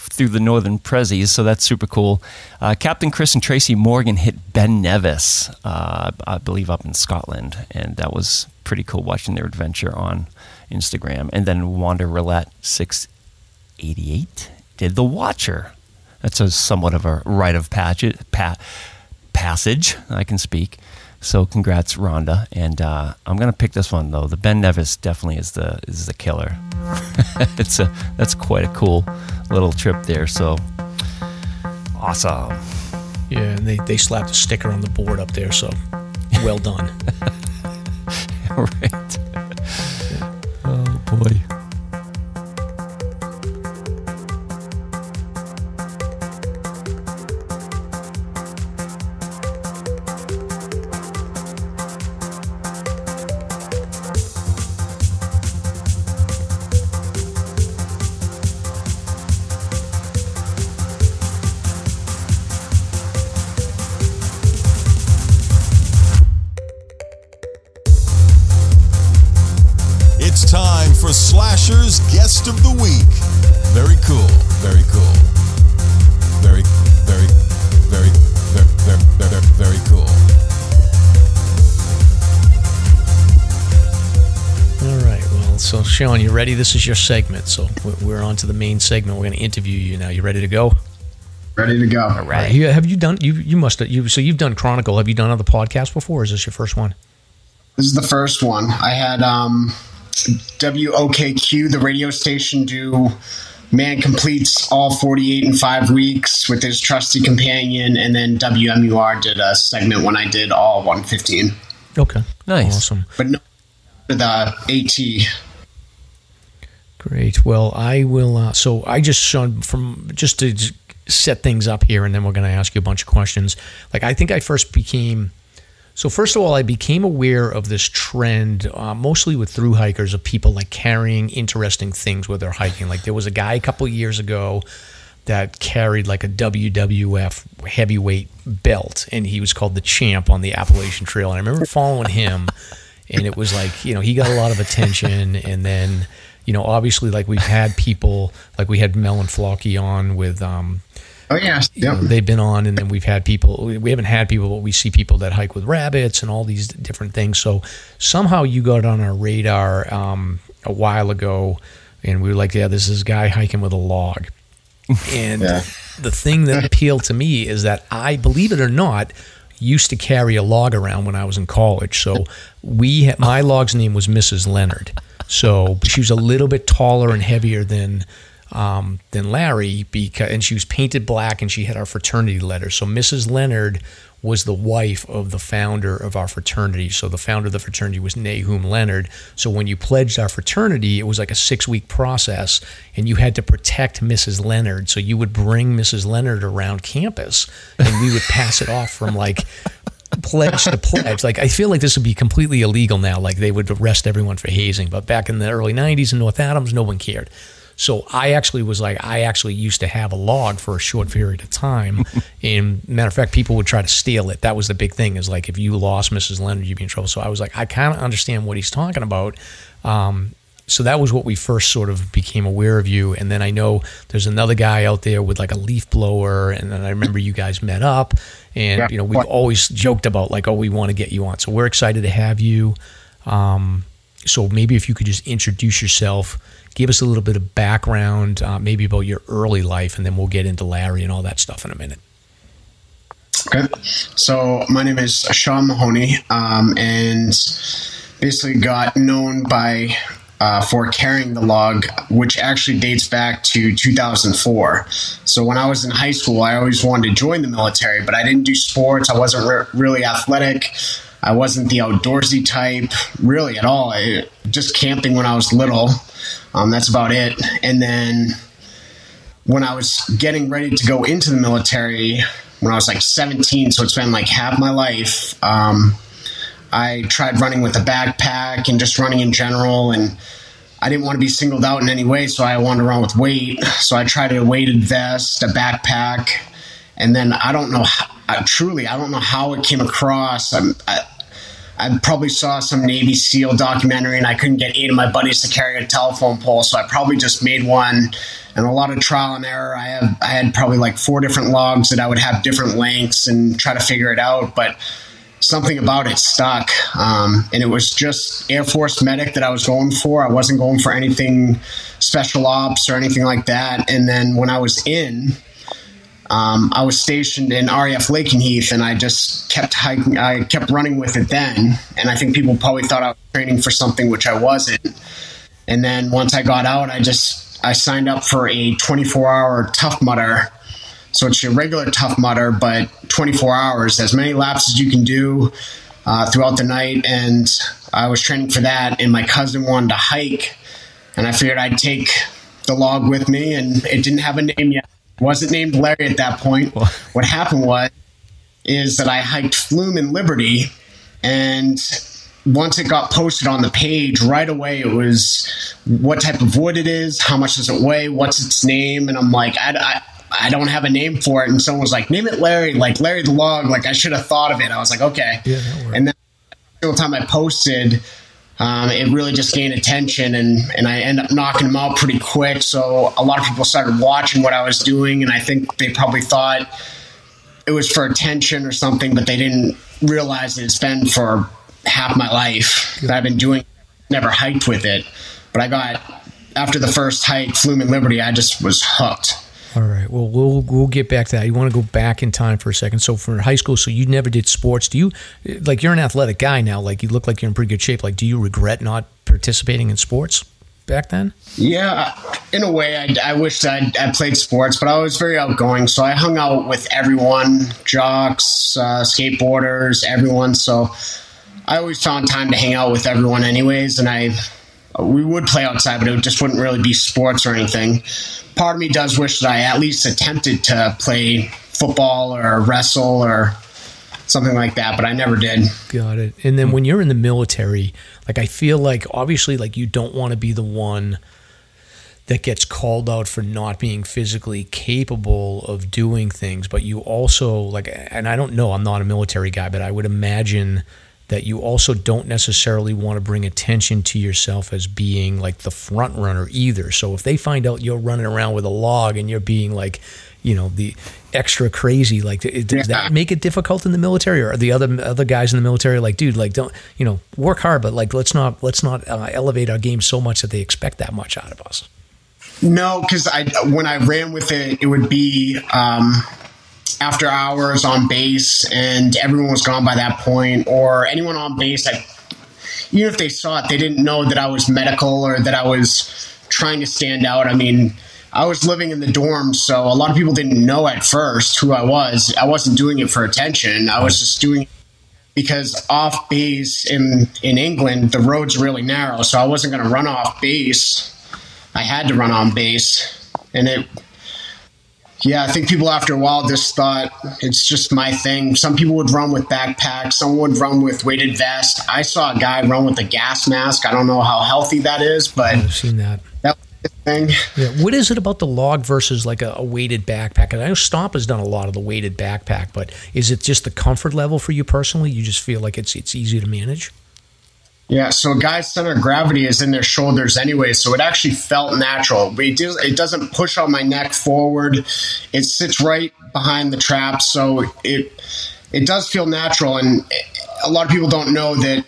through the Northern Prezzies, so that's super cool. Captain Chris and Tracy Morgan hit Ben Nevis, I believe up in Scotland, and that was pretty cool watching their adventure on Instagram. And then Wanda Roulette 688 did The Watcher. That's a somewhat of a rite of passage, I can speak. So congrats, Rhonda. And I'm gonna pick this one though. The Ben Nevis definitely is the killer. That's quite a cool little trip there. So awesome. Yeah, and they slapped a sticker on the board up there. So well done. Right. Oh boy. It's time for Slasher's Guest of the Week. Very cool. Very cool. Very, very, very, very, very, very, very cool. All right. Well, so Sean, you ready? This is your segment. So we're on to the main segment. We're going to interview you now. You ready to go? Ready to go. All right. Have you done? You must have. So you've done Chronicle. Have you done other podcasts before? Or is this your first one? This is the first one. I had WOKQ, the radio station, do Man Completes all 48 in 5 weeks with his trusty companion, and then WMUR did a segment when I did all 115. Okay. Nice. Awesome. But no, the AT. Great. Well, I will. So I just, Sean, just to set things up here, and then we're going to ask you a bunch of questions. Like, I think I first became. So first of all, I became aware of this trend, mostly with thru hikers, of people like carrying interesting things with their hiking. Like there was a guy a couple of years ago that carried like a WWF heavyweight belt, and he was called the Champ on the Appalachian Trail. And I remember following him, and it was like, he got a lot of attention. And then, obviously, like we've had people, like we had Mel and Flocky on with. Oh, yeah. Yep. They've been on, and then we've had people. We haven't had people, but we see people that hike with rabbits and all these different things. So somehow you got on our radar a while ago, and we were like, yeah, this is a guy hiking with a log. And the thing that appealed to me is that I, believe it or not, used to carry a log around when I was in college. So my log's name was Mrs. Leonard. So she was a little bit taller and heavier than Larry, and she was painted black, and she had our fraternity letters. So Mrs. Leonard was the wife of the founder of our fraternity. So the founder of the fraternity was Nahum Leonard. So when you pledged our fraternity, it was like a 6-week process, and you had to protect Mrs. Leonard. So you would bring Mrs. Leonard around campus, and we would pass it off from like pledge to pledge. Like, I feel like this would be completely illegal now. Like, they would arrest everyone for hazing. But back in the early 90s in North Adams, no one cared. So I actually used to have a log for a short period of time. And matter of fact, people would try to steal it. That was the big thing, is like, if you lost Mrs. Leonard, you'd be in trouble. So I was like, I kind of understand what he's talking about. So that was what we first sort of became aware of you. And then I know there's another guy out there with like a leaf blower. And then I remember you guys met up, and, we've always joked about like, oh, we want to get you on. So we're excited to have you. So maybe if you could just introduce yourself, give us a little bit of background, maybe about your early life, and then we'll get into Larry and all that stuff in a minute. Okay. So my name is Sean Mahoney, and basically got known for carrying the log, which actually dates back to 2004. So when I was in high school, I always wanted to join the military, but I didn't do sports. I wasn't really athletic. I wasn't the outdoorsy type, really, at all. Just camping when I was little. That's about it. And then when I was getting ready to go into the military, when I was like 17. So it's been like half my life. I tried running with a backpack and just running in general, and I didn't want to be singled out in any way, so I wanted to run with weight. So I tried a weighted vest, a backpack, and then I don't know how it came across. I probably saw some Navy SEAL documentary, and I couldn't get 8 of my buddies to carry a telephone pole, so I probably just made one. And a lot of trial and error. I had probably like 4 different logs that I would have different lengths and try to figure it out, but something about it stuck. And it was just Air Force medic that I was going for. I wasn't going for anything special ops or anything like that. And then when I was I was stationed in RAF Lakenheath, and I just kept hiking. I kept running with it then. And I think people probably thought I was training for something, which I wasn't. And then once I got out, I signed up for a 24-hour Tough Mudder. So it's your regular Tough Mudder, but 24 hours, as many laps as you can do throughout the night. And I was training for that, and my cousin wanted to hike, and I figured I'd take the log with me, and it didn't have a name yet. It wasn't named Larry at that point. What happened is that I hiked Flume and Liberty, and once it got posted on the page, right away it was what type of wood it is, how much does it weigh, what's its name, and I'm like, I don't have a name for it. And someone was like, name it Larry, like Larry the Log. Like, I should have thought of it. I was like, okay. Yeah, and then the time I posted, it really just gained attention, and I ended up knocking them out pretty quick. So a lot of people started watching what I was doing, and I think they probably thought it was for attention or something, but they didn't realize that it's been for half my life that I've been doing. Never hiked with it, but after the first hike, Flume and Liberty, I just was hooked. All right. Well, we'll get back to that. You want to go back in time for a second. So for high school, so you never did sports. Do you, like, you're an athletic guy now, like you look like you're in pretty good shape. Like, do you regret not participating in sports back then? Yeah, in a way, I wished I played sports, but I was very outgoing. So I hung out with everyone, jocks, skateboarders, everyone. So I always found time to hang out with everyone anyways. And we would play outside, but it just wouldn't really be sports or anything. Part of me does wish that I at least attempted to play football or wrestle or something like that, but I never did. Got it. And then when you're in the military, like, I feel like obviously, like, you don't want to be the one that gets called out for not being physically capable of doing things, but you also, like, and I don't know, I'm not a military guy, but I would imagine that you also don't necessarily want to bring attention to yourself as being like the front runner either. So if they find out you're running around with a log and you're being like, the extra crazy, like, does that make it difficult in the military? Or are the other guys in the military like, dude, like, don't, work hard, but like, let's not elevate our game so much that they expect that much out of us? No, because when I ran with it, it would be after hours on base, and everyone was gone by that point, or anyone on base, even if they saw it, they didn't know that I was medical or that I was trying to stand out. I mean, I was living in the dorms, so a lot of people didn't know at first who I was. I wasn't doing it for attention. I was just doing it because off base in England, the road's really narrow, so I wasn't going to run off base. I had to run on base, and I think people after a while just thought it's just my thing. Some people would run with backpacks. Some would run with weighted vest. I saw a guy run with a gas mask. I don't know how healthy that is, but I've seen that. That was the thing. Yeah. What is it about the log versus like a weighted backpack? And I know Stomp has done a lot of the weighted backpack, but is it just the comfort level for you personally? You just feel like it's easy to manage? Yeah, so a guy's center of gravity is in their shoulders anyway, so it actually felt natural. It doesn't push on my neck forward. It sits right behind the trap, so it does feel natural. And a lot of people don't know that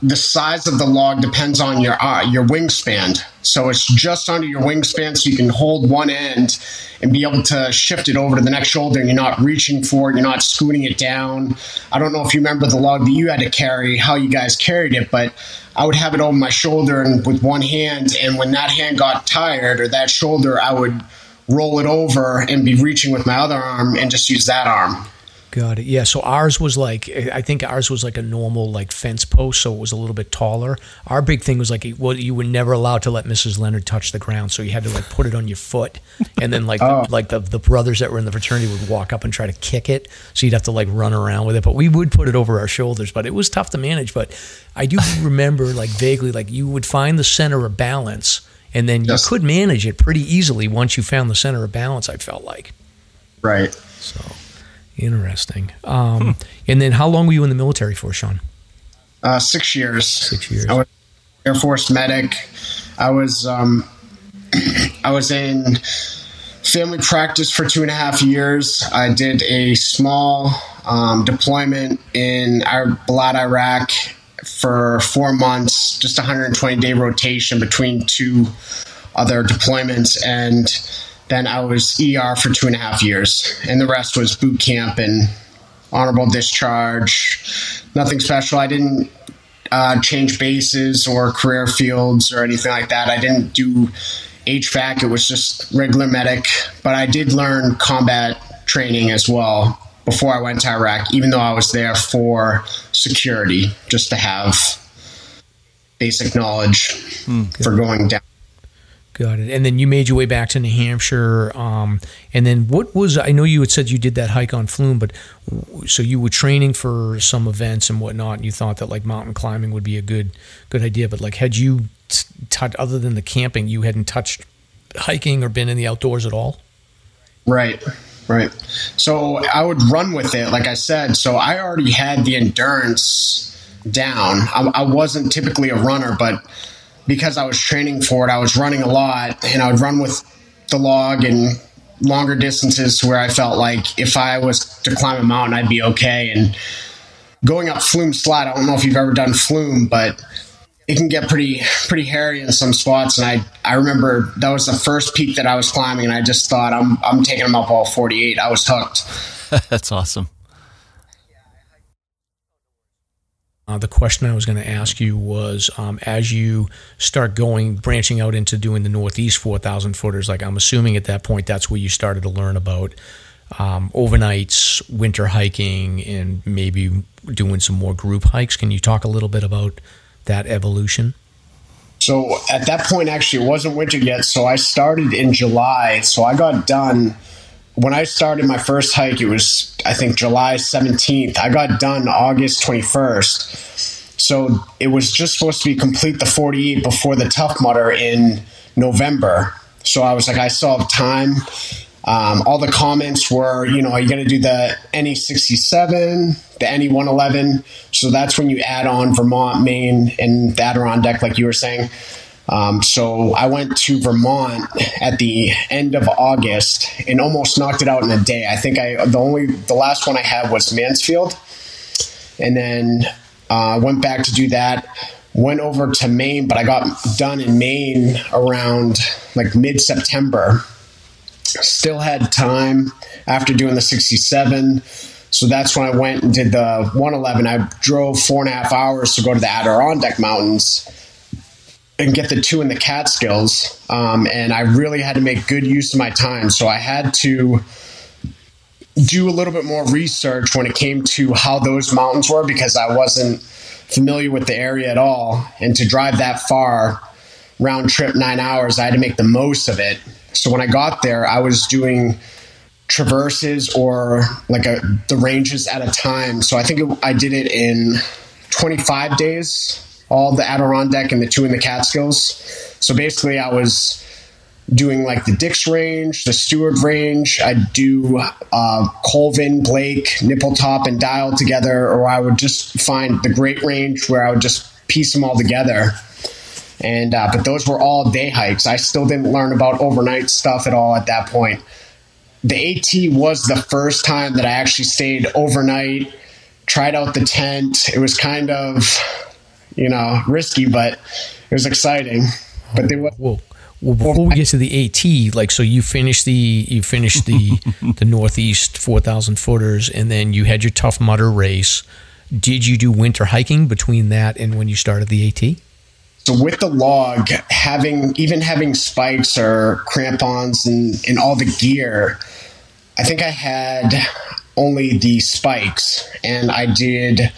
the size of the log depends on your wingspan. So it's just under your wingspan, so you can hold one end and be able to shift it over to the next shoulder, and you're not reaching for it, you're not scooting it down. I don't know if you remember the log that you had to carry, how you guys carried it, but I would have it over my shoulder and with one hand, and when that hand got tired or that shoulder, I would roll it over and be reaching with my other arm and just use that arm. Got it. Yeah. So ours was like, I think ours was like a normal like fence post, so it was a little bit taller. Our big thing was like, well, you were never allowed to let Mrs. Leonard touch the ground, so you had to like put it on your foot, and then like the brothers that were in the fraternity would walk up and try to kick it, so you'd have to like run around with it. But we would put it over our shoulders, but it was tough to manage. But I do remember like vaguely, like you would find the center of balance, and then you could manage it pretty easily once you found the center of balance. I felt like. Right. So. Interesting. And then how long were you in the military for, Sean? 6 years. 6 years. I was Air Force medic. I was in family practice for 2.5 years. I did a small deployment in Balad, Iraq for 4 months, just 120-day rotation between 2 other deployments, and then I was ER for 2.5 years, and the rest was boot camp and honorable discharge. Nothing special. I didn't change bases or career fields or anything like that. I didn't do HVAC. It was just regular medic, but I did learn combat training as well before I went to Iraq, even though I was there for security, just to have basic knowledge for going down. Got it. And then you made your way back to New Hampshire. And then what was, I know you had said you did that hike on Flume, but so you were training for some events and whatnot, and you thought that like mountain climbing would be a good idea. But like, had you, other than the camping, you hadn't touched hiking or been in the outdoors at all? Right. So I would run with it, like I said. So I already had the endurance down. I wasn't typically a runner, but because I was training for it, I was running a lot, and I would run with the log and longer distances where I felt like if I was to climb a mountain, I'd be okay. And going up Flume Slide, I don't know if you've ever done Flume, but it can get pretty hairy in some spots. And I remember that was the first peak that I was climbing, and I just thought, I'm taking them up all 48. I was hooked. That's awesome. The question I was going to ask you was, as you start branching out into doing the Northeast 4,000 footers, like I'm assuming at that point, that's where you started to learn about overnights, winter hiking, and maybe doing some more group hikes. Can you talk a little bit about that evolution? So at that point, actually, it wasn't winter yet. So I started in July. So I got done. When I started my first hike, it was, I think, July 17th. I got done August 21st. So it was just supposed to be complete the 48 before the Tough Mudder in November. So I was like, I still have time. All the comments were, are you going to do the NE67, the NE111? So that's when you add on Vermont, Maine, and the Adirondack, like you were saying. So I went to Vermont at the end of August and almost knocked it out in a day. I think the last one I had was Mansfield, and then went back to do that. Went over to Maine, but I got done in Maine around like mid-September. Still had time after doing the 67. So that's when I went and did the 111. I drove 4.5 hours to go to the Adirondack Mountains and get the 2 in the Catskills. And I really had to make good use of my time. So I had to do a little bit more research when it came to how those mountains were, because I wasn't familiar with the area at all. And to drive that far, round trip 9 hours, I had to make the most of it. So when I got there, I was doing traverses or like the ranges at a time. So I think I did it in 25 days. All the Adirondack and the 2 in the Catskills. So basically I was doing like the Dix Range, the Stewart Range. I'd do Colvin, Blake, Nippletop, and Dial together, or I would just find the Great Range where I would just piece them all together. And but those were all day hikes. I still didn't learn about overnight stuff at all at that point. The AT was the first time that I actually stayed overnight, tried out the tent. It was kind of risky, but it was exciting. But they were. Well, before we get to the AT, like, so you finished the the Northeast 4,000 footers, and then you had your Tough Mudder race. Did you do winter hiking between that and when you started the AT? So with the log, having spikes or crampons and all the gear, I think I had only the spikes, and I did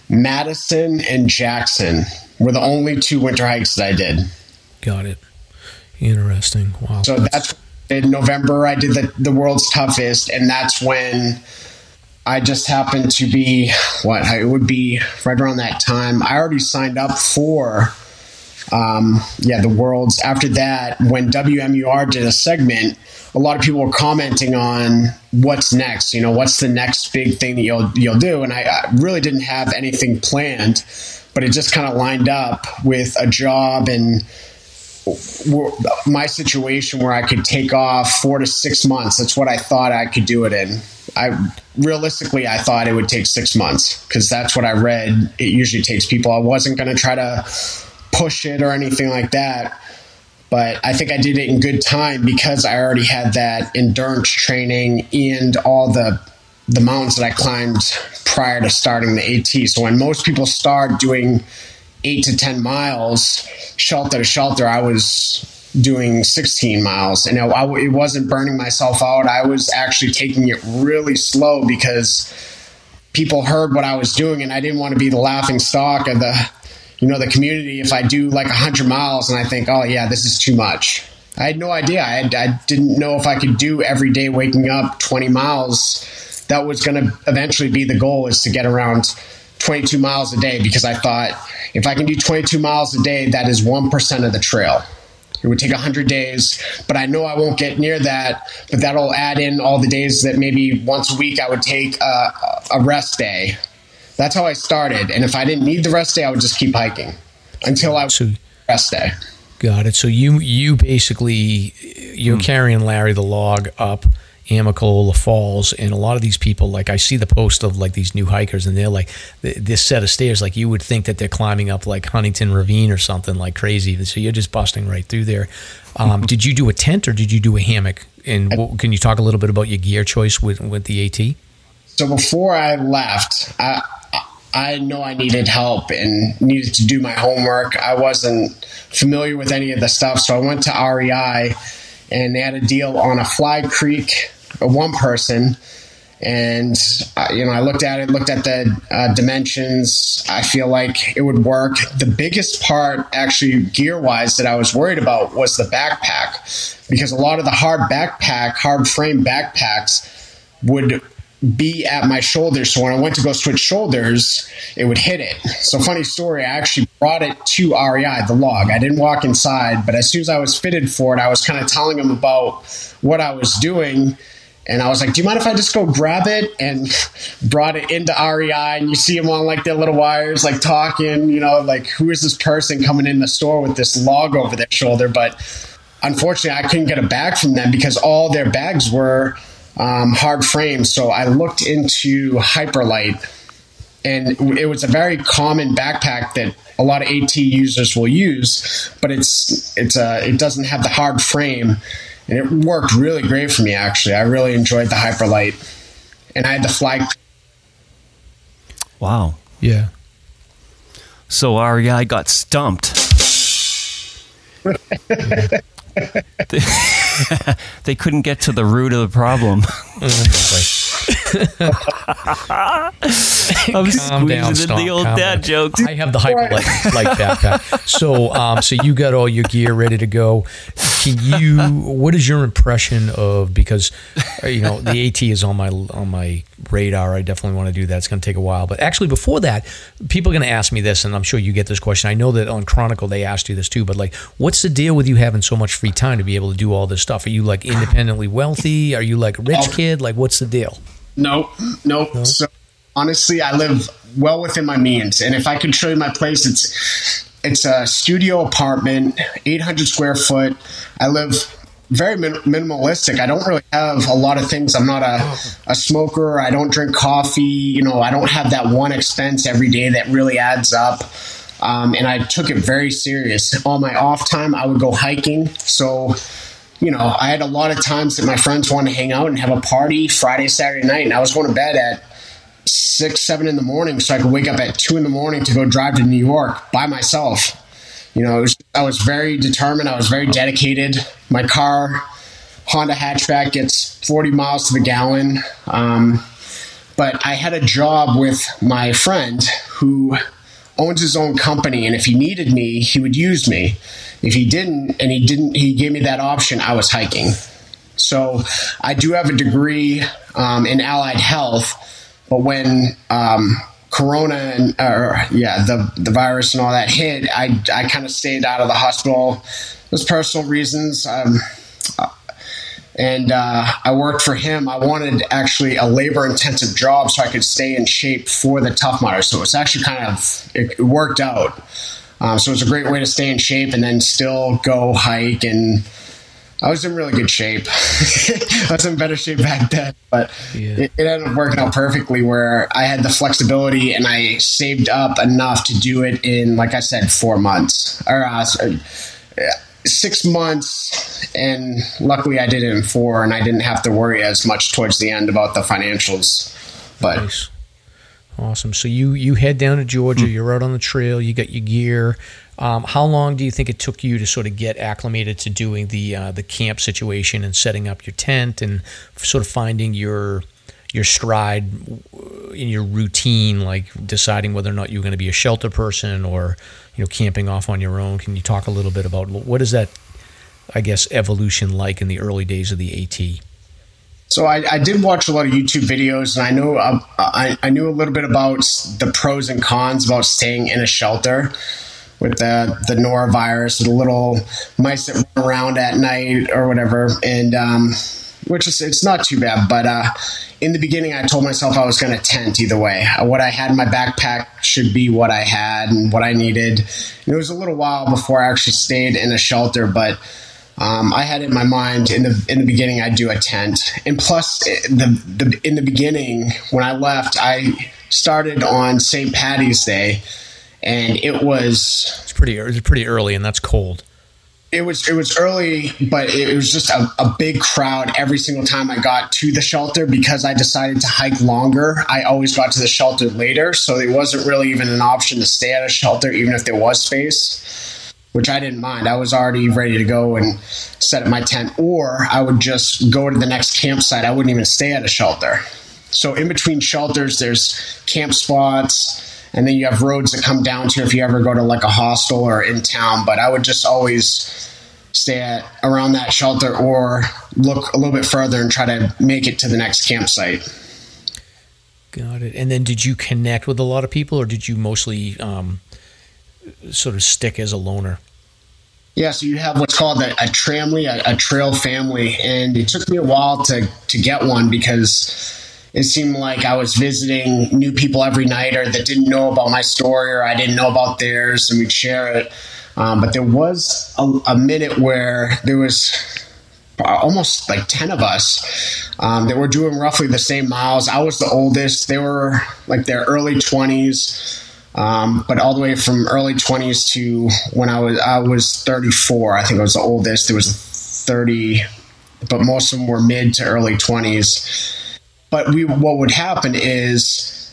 Madison and Jackson were the only 2 winter hikes that I did. Got it. Interesting. Wow. So that's in November I did the world's toughest, and that's when I just happened to be it would be right around that time. I already signed up for the worlds. After that, when WMUR did a segment, a lot of people were commenting on what's next. What's the next big thing that you'll do? And I really didn't have anything planned, but it just kind of lined up with a job and my situation where I could take off 4 to 6 months. That's what I thought I could do it in. Realistically, I thought it would take 6 months because that's what I read. It usually takes people. I wasn't going to try to push it or anything like that. But I think I did it in good time because I already had that endurance training and all the mountains that I climbed prior to starting the AT. So when most people start doing 8 to 10 miles, shelter to shelter, I was doing 16 miles. And it wasn't burning myself out. I was actually taking it really slow because people heard what I was doing, and I didn't want to be the laughing stock of the community if I do like 100 miles and I think, oh yeah, this is too much. I had no idea. I didn't know if I could do every day waking up 20 miles. That was going to eventually be the goal, is to get around 22 miles a day, because I thought if I can do 22 miles a day, that is 1% of the trail. It would take 100 days, but I know I won't get near that, but that'll add in all the days that maybe once a week I would take a rest day. That's how I started. And if I didn't need the rest day, I would just keep hiking until I was rest day. Got it. So you basically, you're carrying Larry the Log up Amicalola Falls, and a lot of these people, like I see the post of like these new hikers, and they're like this set of stairs, like you would think that they're climbing up like Huntington Ravine or something like crazy. So you're just busting right through there. Did you do a tent or did you do a hammock? And can you talk a little bit about your gear choice with the AT? So before I left, I know I needed help and needed to do my homework. I wasn't familiar with any of the stuff, so I went to REI, and they had a deal on a Fly Creek, a one person. And, I looked at the dimensions. I feel like it would work. The biggest part, actually, gear-wise, that I was worried about was the backpack, because a lot of the hard frame backpacks would be at my shoulders. So when I went to go switch shoulders, it would hit it. So funny story, I actually brought it to REI, the log. I didn't walk inside, but as soon as I was fitted for it, I was kind of telling them about what I was doing. And I was like, do you mind if I just go grab it? And brought it into REI, and you see them on like their little wires, like talking, like who is this person coming in the store with this log over their shoulder? But unfortunately, I couldn't get a bag from them because all their bags were hard frames. So I looked into Hyperlite, and it was a very common backpack that a lot of AT users will use, but it doesn't have the hard frame. And it worked really great for me, actually. I really enjoyed the Hyperlite. And I had the Fly. Wow. Yeah. So REI got stumped. They couldn't get to the root of the problem. I'm squeezing in the old dad jokes. I have the Hyperlite backpack. So you got all your gear ready to go. What is your impression of, because the AT is on my radar. I definitely want to do that. It's going to take a while. But actually before that, people are going to ask me this, and I'm sure you get this question. I know that on Chronicle they asked you this too, but like, what's the deal with you having so much free time to be able to do all this stuff? Are you like independently wealthy? Are you like a rich kid? Like, what's the deal? Nope. No? So honestly, I live well within my means. And if I could show you my place, it's a studio apartment, 800 square foot. I live very minimalistic. I don't really have a lot of things. I'm not a smoker. I don't drink coffee. I don't have that one expense every day that really adds up. And I took it very serious. On my off time, I would go hiking. So, I had a lot of times that my friends wanted to hang out and have a party Friday, Saturday night. And I was going to bed at 6, 7 in the morning so I could wake up at 2 in the morning to go drive to New York by myself. I was very determined. I was very dedicated. My car, Honda hatchback, gets 40 miles to the gallon. but I had a job with my friend who owns his own company, and if he needed me, he would use me. If he didn't, he gave me that option, I was hiking. So I do have a degree in allied health, but when Corona and the virus and all that hit, I kind of stayed out of the hospital. Those personal reasons. And I worked for him. I wanted actually a labor-intensive job so I could stay in shape for the Tough Mudder. So it's actually it worked out. So it's a great way to stay in shape and then still go hike. And I was in really good shape. I was in better shape back then, but it ended up working out perfectly where I had the flexibility and I saved up enough to do it in, like I said, 4 months or 6 months. And luckily I did it in 4 and I didn't have to worry as much towards the end about the financials. But nice. Awesome. So you head down to Georgia, you're out on the trail, you got your gear. How long do you think it took you to sort of get acclimated to doing the camp situation and setting up your tent and sort of finding your stride in your routine, like deciding whether or not you're going to be a shelter person or, camping off on your own? Can you talk a little bit about what is that, I guess, evolution like in the early days of the AT? So I did watch a lot of YouTube videos, and I know I knew a little bit about the pros and cons about staying in a shelter with the norovirus, the little mice that run around at night or whatever, and which is it's not too bad. But in the beginning, I told myself I was going to tent either way. What I had in my backpack should be what I had and what I needed. And it was a little while before I actually stayed in a shelter, but I had it in my mind in the beginning I'd do a tent. And plus, in the beginning when I left, I started on St. Paddy's Day, and it was pretty early, and that's cold. It was early, but it was just a big crowd every single time I got to the shelter because I decided to hike longer. I always got to the shelter later, so it wasn't really even an option to stay at a shelter, even if there was space, which I didn't mind. I was already ready to go and set up my tent, or I would just go to the next campsite. I wouldn't even stay at a shelter. So in between shelters, there's camp spots, and then you have roads that come down to if you ever go to like a hostel or in town. But I would just always stay around that shelter or look a little bit further and try to make it to the next campsite. Got it. And then did you connect with a lot of people, or did you mostly sort of stick as a loner? Yeah, so you have what's called a tramley, a trail family. And it took me a while to get one because it seemed like I was visiting new people every night, or that didn't know about my story, or I didn't know about theirs, and we'd share it. But there was a minute where there was almost like 10 of us that were doing roughly the same miles. I was the oldest. They were like their early 20s, but all the way from early 20s to when I was 34. I think I was the oldest. There was 30, but most of them were mid to early 20s. But what would happen is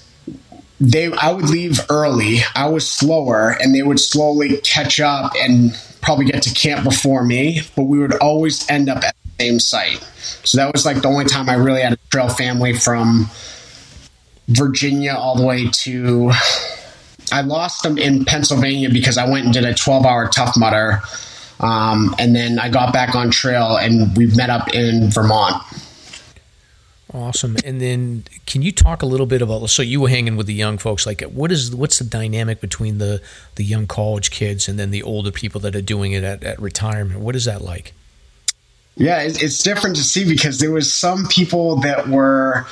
I would leave early. I was slower, and they would slowly catch up and probably get to camp before me. But we would always end up at the same site. So that was like the only time I really had a trail family from Virginia all the way to. I lost them in Pennsylvania because I went and did a 12-hour Tough Mudder, and then I got back on trail, and we met up in Vermont. Awesome. And then can you talk a little bit about, so you were hanging with the young folks, like what's the dynamic between the young college kids and then the older people that are doing it at retirement? What is that like? Yeah, it's different to see because there was some people that were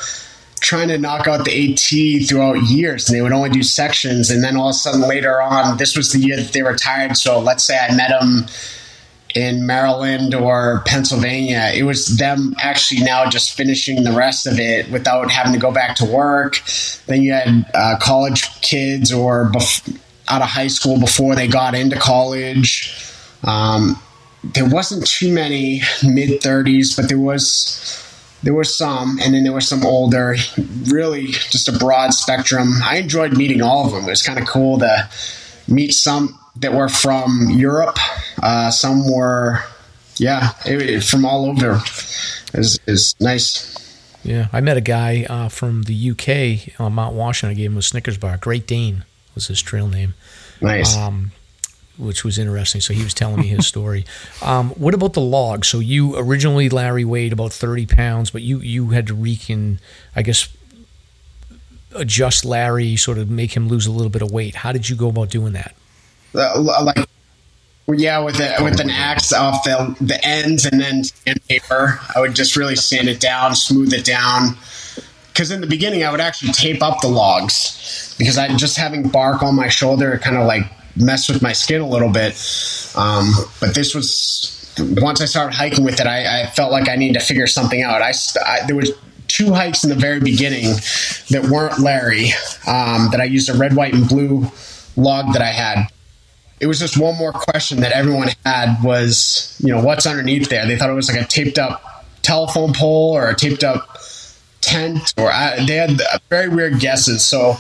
trying to knock out the AT throughout years, and they would only do sections. And then all of a sudden later on, this was the year that they retired. So let's say I met them in Maryland or Pennsylvania. It was them actually now just finishing the rest of it without having to go back to work. Then you had college kids or out of high school before they got into college. There wasn't too many mid-30s, but there was some, and then there were some older, really just a broad spectrum. I enjoyed meeting all of them. It was kind of cool to meet some that were from Europe. Some were, from all over. It was nice. Yeah, I met a guy from the UK on Mount Washington. I gave him a Snickers bar. Great Dane was his trail name. Nice. Which was interesting. So he was telling me his story. What about the log? So you originally, Larry, weighed about 30 pounds, but you had to adjust Larry, sort of make him lose a little bit of weight. How did you go about doing that? With an axe off the ends and then sandpaper. I would just really sand it down, smooth it down. Because in the beginning, I would actually tape up the logs because I just having bark on my shoulder kind of like messed with my skin a little bit. But this was once I started hiking with it, I felt like I needed to figure something out. There was 2 hikes in the very beginning that weren't Larry that I used a red, white, and blue log that I had. It was just one more question that everyone had was, what's underneath there? They thought it was like a taped up telephone pole or a taped up tent, or they had very weird guesses. So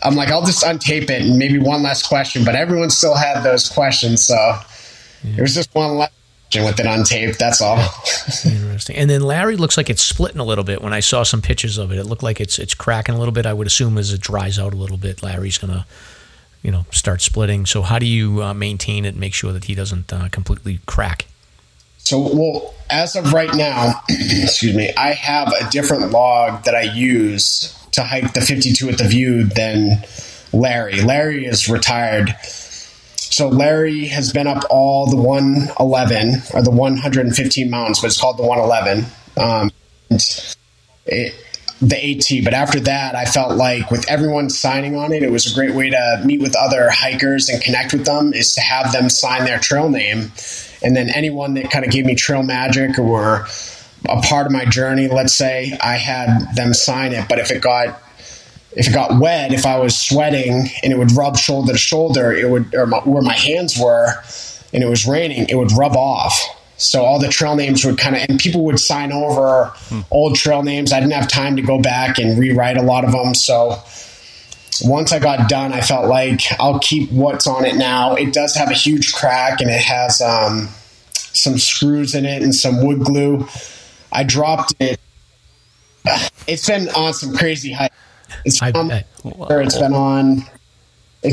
I'm like, I'll just untape it and maybe one last question, but everyone still had those questions. So it was just one last question with it untaped. That's all. Interesting. And then Larry looks like it's splitting a little bit. When I saw some pictures of it, it looked like it's cracking a little bit. I would assume as it dries out a little bit, Larry's going to, start splitting. So how do you maintain it and make sure that he doesn't completely crack? So, as of right now, excuse me, I have a different log that I use to hike the 52 at the View than Larry. Larry is retired. So Larry has been up all the 111 or the 115 mountains, but it's called the 111. The AT, but after that, I felt like with everyone signing on it, it was a great way to meet with other hikers and connect with them, is to have them sign their trail name. And then anyone that kind of gave me trail magic or were a part of my journey, let's say, I had them sign it. But if it got wet, if I was sweating and it would rub shoulder to shoulder, where my hands were and it was raining, it would rub off. So all the trail names would and people would sign over old trail names. I didn't have time to go back and rewrite a lot of them. So once I got done, I felt like I'll keep what's on it now. It does have a huge crack and it has some screws in it and some wood glue. I dropped it. It's been on some crazy hikes. It's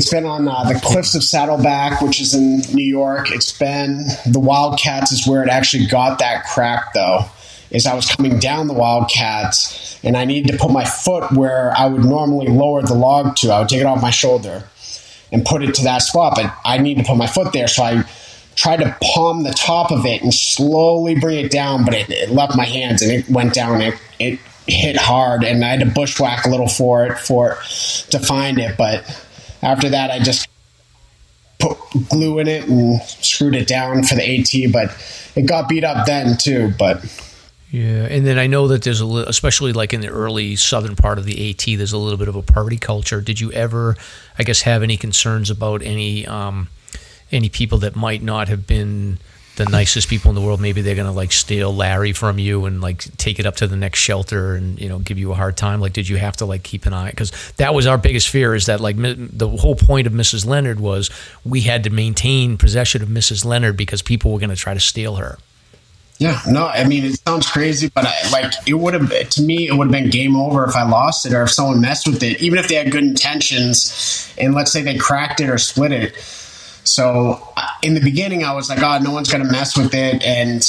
been on the Cliffs of Saddleback, which is in New York. It's been the Wildcats is where it actually got that crack, though, is I was coming down the Wildcats, and I needed to put my foot where I would normally lower the log to. I would take it off my shoulder and put it to that spot, but I needed to put my foot there, so I tried to palm the top of it and slowly bring it down, but it left my hands, and it went down. It hit hard, and I had to bushwhack a little for it to find it, but after that, I just put glue in it and screwed it down for the AT, but it got beat up then too. But yeah, and then I know that there's especially like in the early southern part of the AT, there's a little bit of a party culture. Did you ever, I guess, have any concerns about any people that might not have been the nicest people in the world? Maybe they're gonna like steal Larry from you and like take it up to the next shelter and give you a hard time. Like, did you have to like keep an eye? Because that was our biggest fear, is that like the whole point of Mrs. Leonard was we had to maintain possession of Mrs. Leonard because people were gonna try to steal her. Yeah, no, I mean, it sounds crazy, but it would have been game over if I lost it or if someone messed with it, even if they had good intentions and let's say they cracked it or split it. So in the beginning, I was like, oh, no one's going to mess with it. And,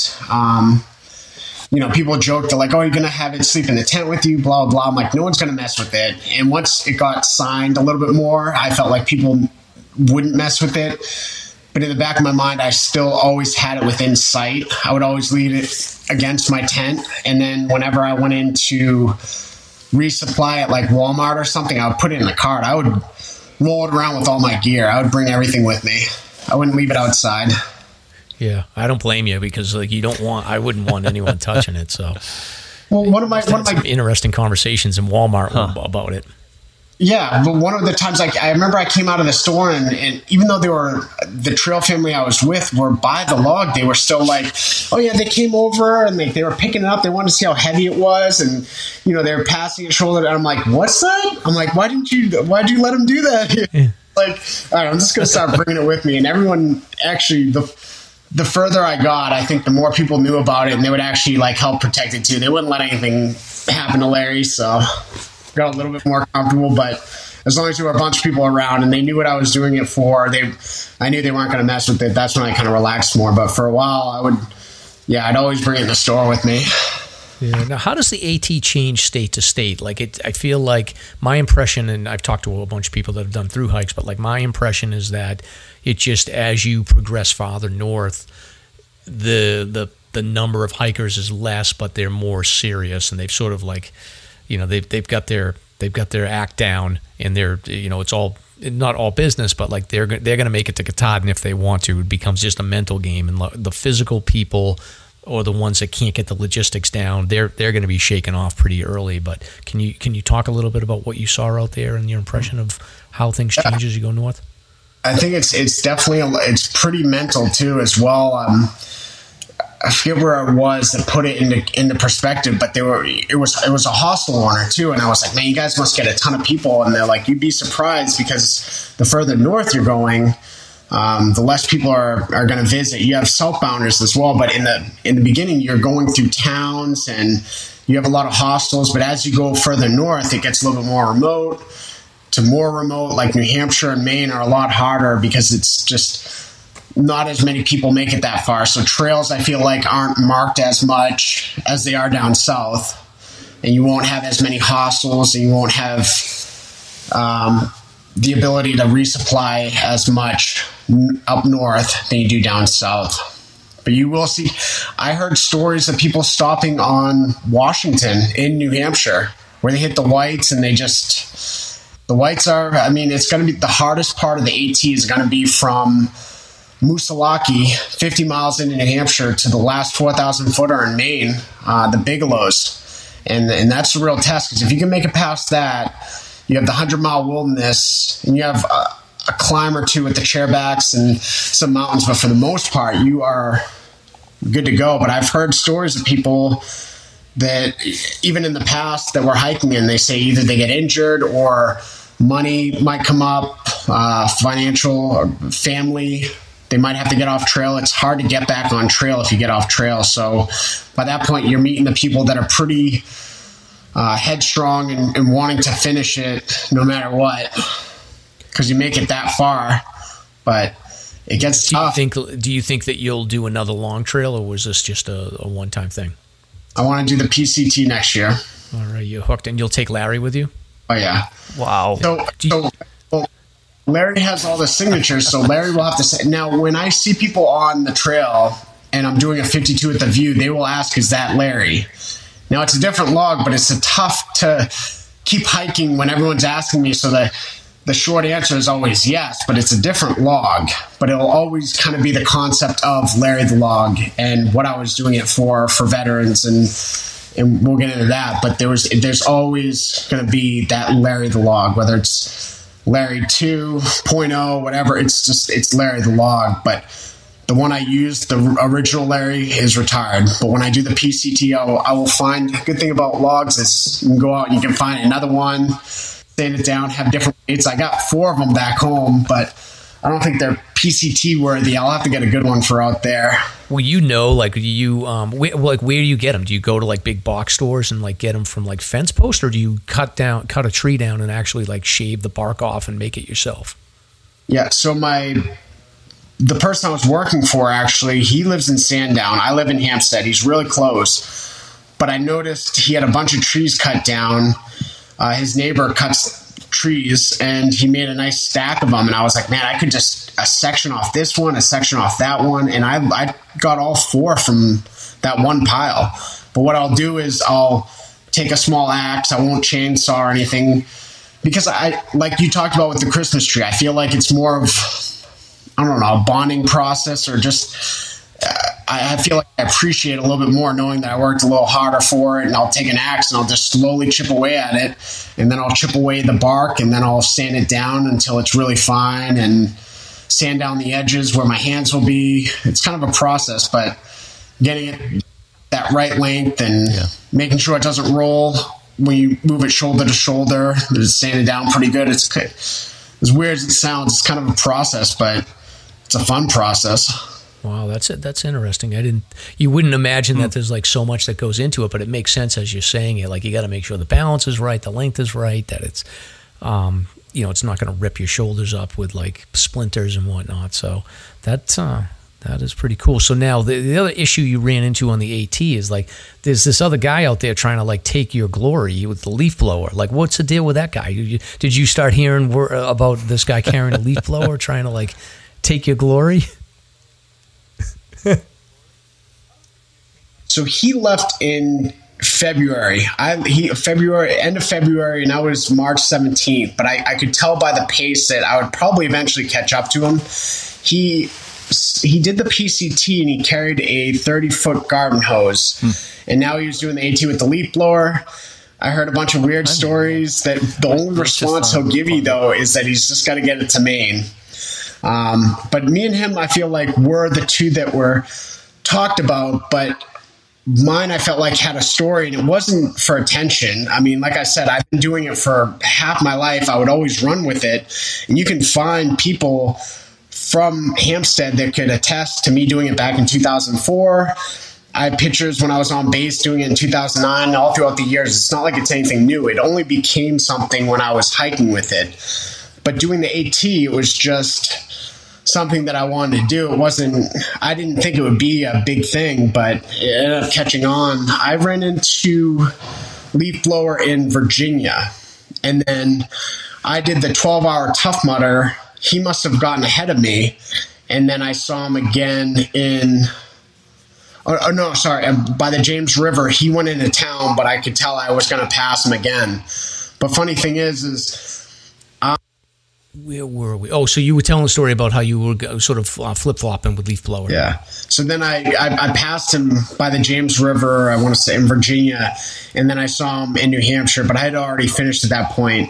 people joked, they're like, oh, you're going to have it sleep in the tent with you, blah, blah. I'm like, no one's going to mess with it. And once it got signed a little bit more, I felt like people wouldn't mess with it. But in the back of my mind, I still always had it within sight. I would always leave it against my tent. And then whenever I went in to resupply at like Walmart or something, I would put it in the cart. I would roll it around with all my gear. I would bring everything with me. I wouldn't leave it outside. Yeah, I don't blame you because like I wouldn't want anyone touching it. So, well, one of my interesting conversations in Walmart about it. Yeah, but one of the times I remember I came out of the store and even though the trail family I was with were by the log, they were still like, oh yeah, they came over and they were picking it up. They wanted to see how heavy it was, and they were passing it shoulder. And I'm like, what's that? I'm like, why'd you let them do that? Yeah. Like, all right, I'm just gonna start bringing it with me. And everyone actually the further I got, I think the more people knew about it, and they would actually like help protect it too. They wouldn't let anything happened to Larry, so got a little bit more comfortable. But as long as there were a bunch of people around and they knew what I was doing it for, I knew they weren't going to mess with it. That's when I kind of relaxed more. But for a while, I'd always bring it in the store with me. Yeah. Now, how does the AT change state to state? Like, I feel like my impression, and I've talked to a bunch of people that have done through hikes, but like my impression is that it just, as you progress farther north, the number of hikers is less, but they're more serious, and they've sort of like, they've got their act down, and they're, it's all, not all business, but like they're going to make it to Katahdin if they want to. It becomes just a mental game, and the physical people, or the ones that can't get the logistics down, they're going to be shaken off pretty early. But can you talk a little bit about what you saw out there and your impression of how things change as you go north? I think it's definitely it's pretty mental too as well. I forget where it was that put it into perspective, but it was a hostel owner too, and I was like, man, you guys must get a ton of people, and they're like, you'd be surprised because the further north you're going, the less people are going to visit. You have southbounders as well, but in the beginning, you're going through towns and you have a lot of hostels. But as you go further north, it gets a little bit more remote to more remote. Like New Hampshire and Maine are a lot harder because it's just not as many people make it that far. So trails, I feel like, aren't marked as much as they are down south, and you won't have as many hostels, and you won't have the ability to resupply as much up north than you do down south. But you will see, I heard stories of people stopping on Washington in New Hampshire where they hit the whites, and the whites are, it's going to be the hardest part of the AT is going to be from Moosilauke, 50 miles into New Hampshire, to the last 4,000 footer in Maine, the Bigelows. And that's the real test, because if you can make it past that, you have the 100-mile wilderness, and you have a climb or two with the chairbacks and some mountains, but for the most part, you are good to go. But I've heard stories of people that even in the past that were hiking, and they say either they get injured or money might come up, financial or family, they might have to get off trail. It's hard to get back on trail if you get off trail. So by that point, you're meeting the people that are pretty headstrong and wanting to finish it no matter what, because you make it that far. But it gets tough. Do you think that you'll do another long trail, or was this just a one-time thing? I want to do the PCT next year. All right, you hooked, and you'll take Larry with you? Oh yeah. Wow. So Larry has all the signatures, so Larry will have to say. Now, when I see people on the trail and I'm doing a 52 at the View, they will ask, is that Larry? Now, it's a different log, but it's tough to keep hiking when everyone's asking me. So the short answer is always yes, but it's a different log. But it'll always kind of be the concept of Larry the Log and what I was doing it for veterans, and we'll get into that. But there's always going to be that Larry the Log, whether it's Larry 2.0, whatever. It's Larry the Log. But the one I used, the original Larry, is retired. But when I do the PCT, I will find, the good thing about logs is you can go out and you can find another one, sand it down, have different weights. I got 4 of them back home, but I don't think they're PCT worthy. I'll have to get a good one for out there. Well, where do you get them? Do you go to like big box stores and like get them from like fence posts, or do you cut a tree down and actually like shave the bark off and make it yourself? Yeah. So the person I was working for, actually, he lives in Sandown. I live in Hampstead. He's really close, but I noticed he had a bunch of trees cut down. His neighbor cuts trees, and he made a nice stack of them, and I was like, man, I could just a section off this one, a section off that one, and I got all 4 from that one pile. But what I'll do is I'll take a small axe. I won't chainsaw or anything, because I, like you talked about with the Christmas tree, I feel like it's more of, I don't know, a bonding process, or just I feel like I appreciate it a little bit more knowing that I worked a little harder for it, and I'll take an axe and I'll just slowly chip away at it, and then I'll chip away the bark, and then I'll sand it down until it's really fine, and sand down the edges where my hands will be. It's kind of a process, but getting it that right length and making sure it doesn't roll when you move it shoulder to shoulder, just sand it down pretty good. It's as weird as it sounds, it's kind of a process, but it's a fun process. Wow, that's interesting. You wouldn't imagine that there's like so much that goes into it, but it makes sense as you're saying it. Like you got to make sure the balance is right, the length is right, that it's, it's not going to rip your shoulders up with like splinters and whatnot. So that is pretty cool. So now the other issue you ran into on the AT is like there's this other guy out there trying to like take your glory with the leaf blower. Like what's the deal with that guy? Did you start hearing about this guy carrying a leaf blower trying to like take your glory? So he left in February. End of February, and I was March 17th. But I could tell by the pace that I would probably eventually catch up to him. He did the PCT and he carried a 30-foot garden hose, and now he was doing the AT with the leaf blower. I heard a bunch of weird stories. That the only response he'll give you though is that he's just got to get it to Maine. But me and him, I feel like were the two that were talked about, but mine I felt like had a story, and it wasn't for attention. I mean, like I said, I've been doing it for half my life. I would always run with it, and you can find people from Hampstead that could attest to me doing it back in 2004. I have pictures when I was on base doing it in 2009, all throughout the years. It's not like it's anything new. It only became something when I was hiking with it. But doing the AT, it was just something that I wanted to do. I didn't think it would be a big thing, but it ended up catching on. I ran into leaf blower in Virginia, and then I did the 12-hour Tough Mudder. He must have gotten ahead of me, and then I saw him again by the James River. He went into town, but I could tell I was going to pass him again. But funny thing is where were we? Oh, so you were telling a story about how you were sort of flip-flopping with leaf blower. Yeah. So then I passed him by the James River, I want to say in Virginia, and then I saw him in New Hampshire, but I had already finished at that point.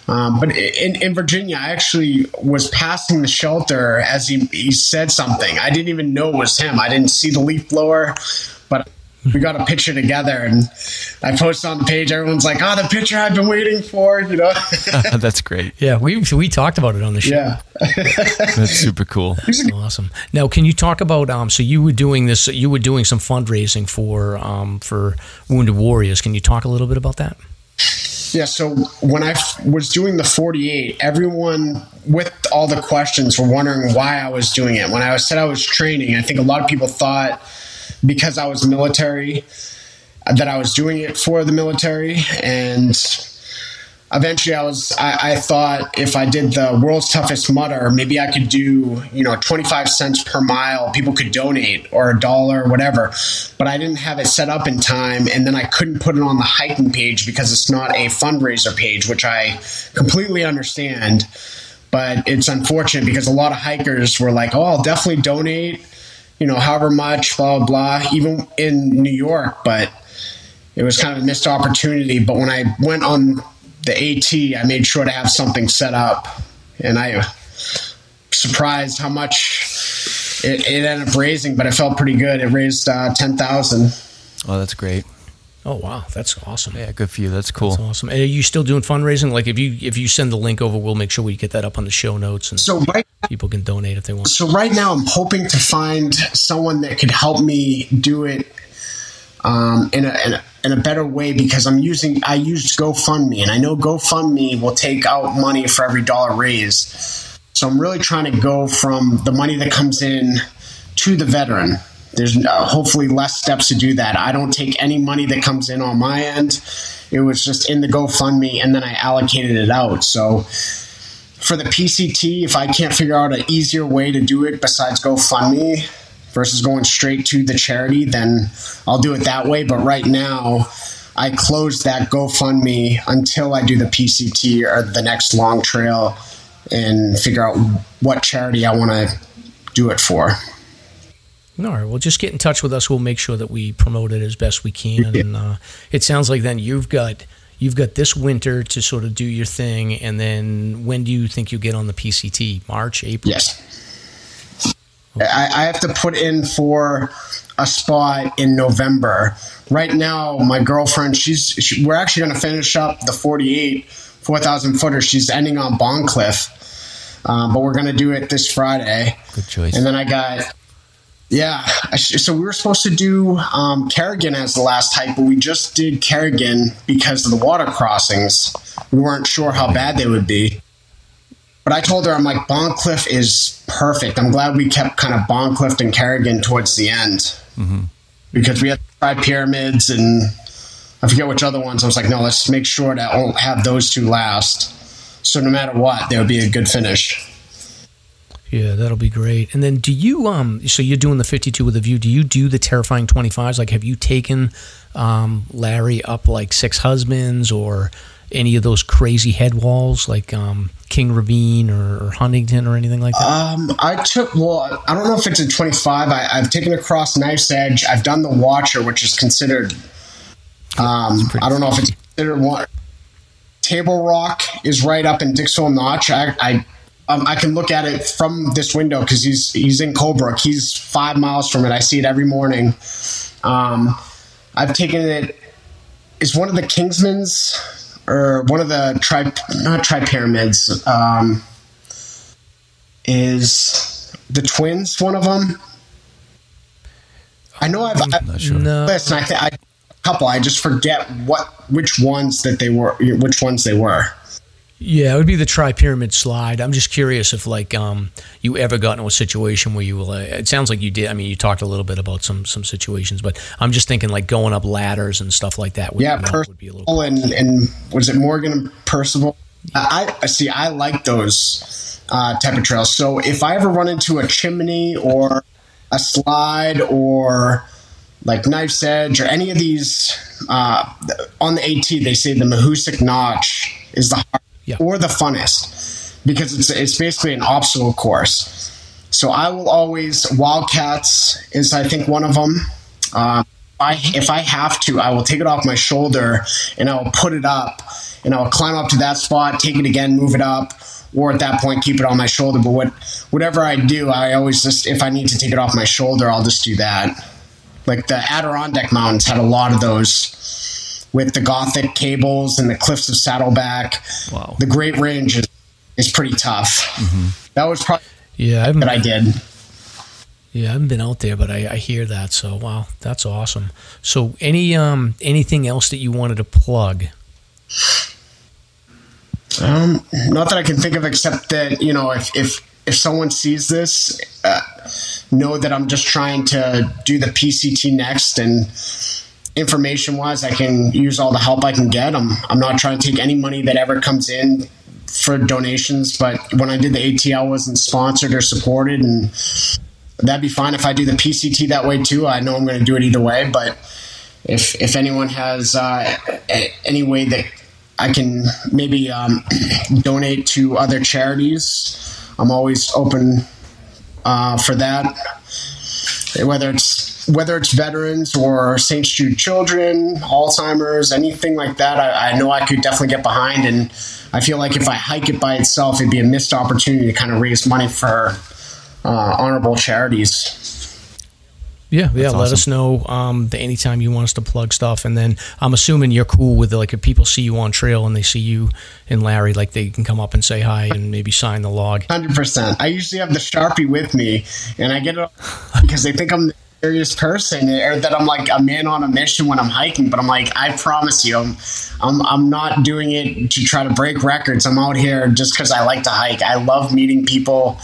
But in Virginia, I actually was passing the shelter as he said something. I didn't even know it was him. I didn't see the leaf blower, but we got a picture together, and I posted on the page. Everyone's like, the picture I've been waiting for, That's great. Yeah, we talked about it on the show. Yeah. That's super cool. Awesome. Now, can you talk about, so you were doing some fundraising for Wounded Warriors. Can you talk a little bit about that? Yeah, so when I was doing the 48, everyone with all the questions were wondering why I was doing it. When I said I was training, I think a lot of people thought because I was military that I was doing it for the military. And eventually I thought if I did the World's Toughest Mudder, maybe I could do, 25 cents per mile. People could donate, or $1, whatever. But I didn't have it set up in time. And then I couldn't put it on the hiking page because it's not a fundraiser page, which I completely understand. But it's unfortunate because a lot of hikers were like, I'll definitely donate, however much, blah, blah, blah, even in New York. But it was kind of a missed opportunity. But when I went on the AT, I made sure to have something set up, and I surprised how much it ended up raising, but it felt pretty good. It raised $10,000. Oh, that's great. Oh, wow. That's awesome. Yeah, good for you. That's cool. That's awesome. And are you still doing fundraising? Like if you send the link over, we'll make sure we get that up on the show notes, and people can donate if they want. So right now I'm hoping to find someone that could help me do it in a better way, because I used GoFundMe, and I know GoFundMe will take out money for every dollar raised. So I'm really trying to go from the money that comes in to the veteran. There's hopefully less steps to do that. I don't take any money that comes in on my end. It was just in the GoFundMe, and then I allocated it out. So for the PCT, if I can't figure out an easier way to do it besides GoFundMe versus going straight to the charity, then I'll do it that way. But right now, I closed that GoFundMe until I do the PCT or the next long trail and figure out what charity I want to do it for. All right. Well, just get in touch with us. We'll make sure that we promote it as best we can. And it sounds like then you've got this winter to sort of do your thing. And then when do you think you'll get on the PCT? March, April? Yes. Okay. I have to put in for a spot in November. Right now, my girlfriend, we're actually going to finish up the 48 4,000 footer. She's ending on Bondcliff, but we're going to do it this Friday. Good choice. And then I got Yeah. So we were supposed to do Kerrigan as the last hike, but we just did Kerrigan because of the water crossings. We weren't sure how bad they would be. But I told her, I'm like, Bond Cliff is perfect. I'm glad we kept kind of Bond Cliff and Kerrigan towards the end. Because we had to try pyramids and I forget which other ones. I was like, no, let's make sure that I'll have those two last. So no matter what, there would be a good finish. Yeah, that'll be great. And then do you, so you're doing the 52 with a view, do you do the terrifying 25s? Like, have you taken Larry up like Six Husbands or any of those crazy head walls like King Ravine or Huntington or anything like that? I don't know if it's a 25. I've taken across Knife's Edge. I've done the Watcher, which is considered, I don't know if it's considered one. Table Rock is right up in Dixville Notch. I can look at it from this window because he's in Colebrook. He's 5 miles from it. I see it every morning. I've taken it. It's one of the Kingsmans or one of the not tri-pyramids. Is the Twins one of them? I know I'm not sure. No. Listen, a couple. I just forget which ones they were. Yeah, it would be the Tri-Pyramid Slide. I'm just curious if, like, you ever got into a situation where you were, it sounds like you did. I mean, you talked a little bit about some situations, but I'm just thinking, like, going up ladders and stuff like that would be a little... and was it Morgan and Percival? I like those type of trails. So if I ever run into a chimney or a slide or, like, Knife's Edge or any of these, on the AT, they say the Mahoosuc Notch is the hardest. Yeah. Or the funnest, because it's basically an obstacle course. So I will always, Wildcats is I think one of them. If I have to, I will take it off my shoulder and I will put it up and I will climb up to that spot, take it again, move it up, or at that point keep it on my shoulder. But whatever I do, I always just, if I need to take it off my shoulder, I'll just do that. Like the Adirondack Mountains had a lot of those. With the Gothic cables and the cliffs of Saddleback. Wow. The Great Range is pretty tough. That was probably that I did. Yeah, I haven't been out there, but I hear that. So, wow, that's awesome. So anything else that you wanted to plug? Not that I can think of, except that, you know, if someone sees this, know that I'm just trying to do the PCT next, and information-wise, I can use all the help I can get. I'm not trying to take any money that ever comes in for donations, but when I did the ATL, wasn't sponsored or supported, and that'd be fine if I do the PCT that way too. I know I'm going to do it either way, but if anyone has any way that I can maybe donate to other charities, I'm always open for that. Whether it's veterans or St. Jude Children, Alzheimer's, anything like that, I know I could definitely get behind. And I feel like if I hike it by itself, it'd be a missed opportunity to kind of raise money for honorable charities. Yeah, awesome. Let us know anytime you want us to plug stuff. And then I'm assuming you're cool with, like, if people see you on trail and they see you and Larry, like, they can come up and say hi and maybe sign the log. 100%. I usually have the Sharpie with me, and I get it because they think I'm the serious person, or that I'm like a man on a mission when I'm hiking. But I'm like, I promise you, I'm not doing it to try to break records. I'm out here just because I like to hike. I love meeting people.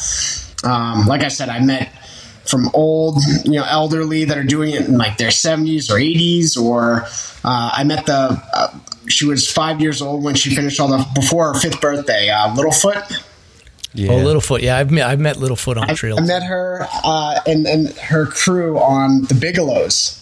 Like I said, I met from old, elderly that are doing it in like their 70s or 80s, or I met she was 5 years old when she finished before her 5th birthday, Littlefoot. Yeah. Oh, Littlefoot. Yeah, I've met Littlefoot on trail. I met her and her crew on the Bigelows.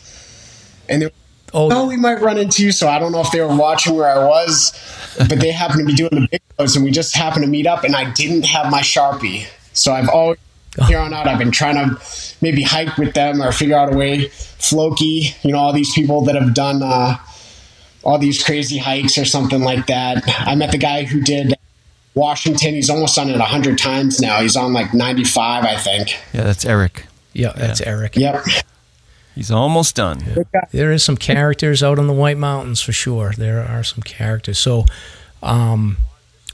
And they we might run into you, so I don't know if they were watching where I was, but they happened to be doing the Bigelows, and we just happened to meet up, and I didn't have my Sharpie. So I've always... Here on out, I've been trying to maybe hike with them or figure out a way. Floki, all these people that have done all these crazy hikes or something like that. I met the guy who did Washington. He's almost done it 100 times now. He's on like 95, I think. Yeah, that's Eric. Yeah, that's Eric. Yep. He's almost done. Yeah. There is some characters out on the White Mountains for sure. There are some characters. So,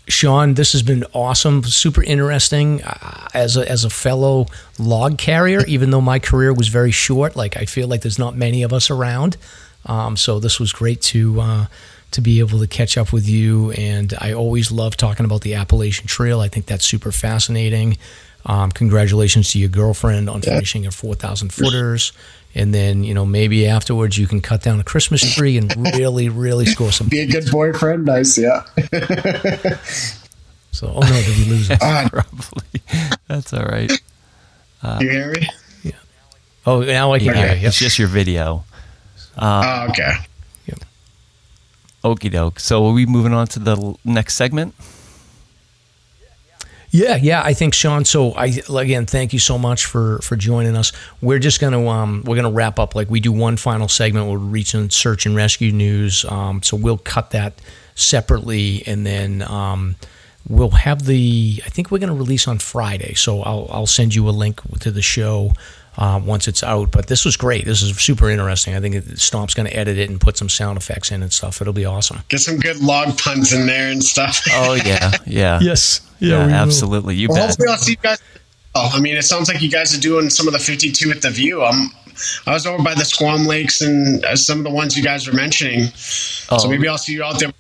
Sean, this has been awesome, super interesting. As a fellow log carrier, even though my career was very short, like I feel like there's not many of us around. So this was great to be able to catch up with you. And I always love talking about the Appalachian Trail. I think that's super fascinating. Congratulations to your girlfriend on finishing her 4,000 footers. And then, maybe afterwards you can cut down a Christmas tree and really, really score some. Be a good boyfriend. Nice, yeah. So, oh no, did we lose it? Probably. That's all right. You hear me? Yeah. Oh, now I can hear you. It's just your video. Okay. Yep. Okie doke. So are we moving on to the next segment? Yeah, I think, Sean. So again, thank you so much for joining us. We're just gonna we're gonna wrap up. Like we do one final segment. We'll reach in search and rescue news. So we'll cut that separately, and then we'll have I think we're gonna release on Friday. So I'll send you a link to the show once it's out. But this was great. This is super interesting. I think Stomp's gonna edit it and put some sound effects in and stuff. It'll be awesome. Get some good log puns in there and stuff. Oh yeah. Yes. Yeah, absolutely. You bet. Hopefully I'll see you guys. I mean, it sounds like you guys are doing some of the 52 at the View. I was over by the Squam Lakes and some of the ones you guys were mentioning. So maybe I'll see you out there. A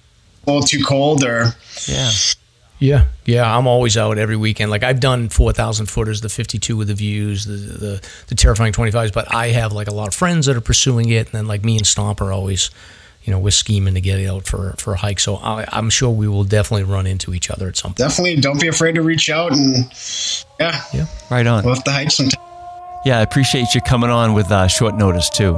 little too cold, or Yeah. I'm always out every weekend. Like I've done 4,000 footers, the 52 with the Views, the terrifying 25s. But I have like a lot of friends that are pursuing it, and then like me and Stomp are always, we're scheming to get it out for a hike. So I'm sure we will definitely run into each other at some point. Definitely, don't be afraid to reach out, and yeah, right on. We'll have to hike sometime. Yeah, I appreciate you coming on with short notice too.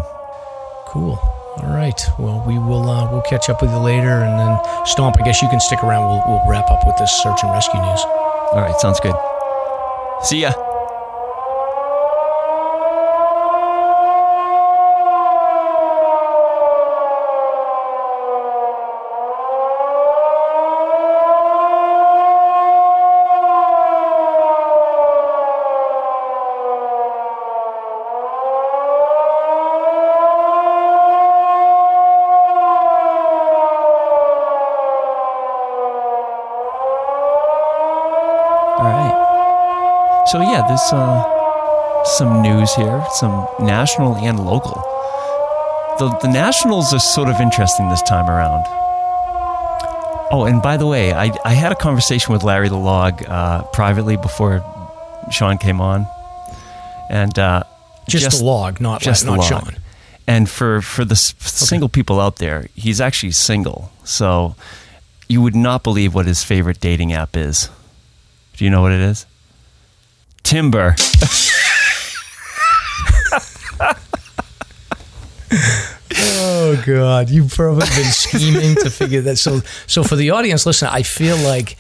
Cool. All right. Well, we'll catch up with you later, and then Stomp, I guess you can stick around. We'll wrap up with this search and rescue news. All right, sounds good. See ya. So yeah, there's some news here, some national and local. The nationals are sort of interesting this time around. Oh, and by the way, I had a conversation with Larry the Log privately before Sean came on, and just the log, not Sean. And for the single people out there, he's actually single. So you would not believe what his favorite dating app is. Do you know what it is? Timber. Oh God, you've probably been scheming to figure that. So for the audience, listen, I feel like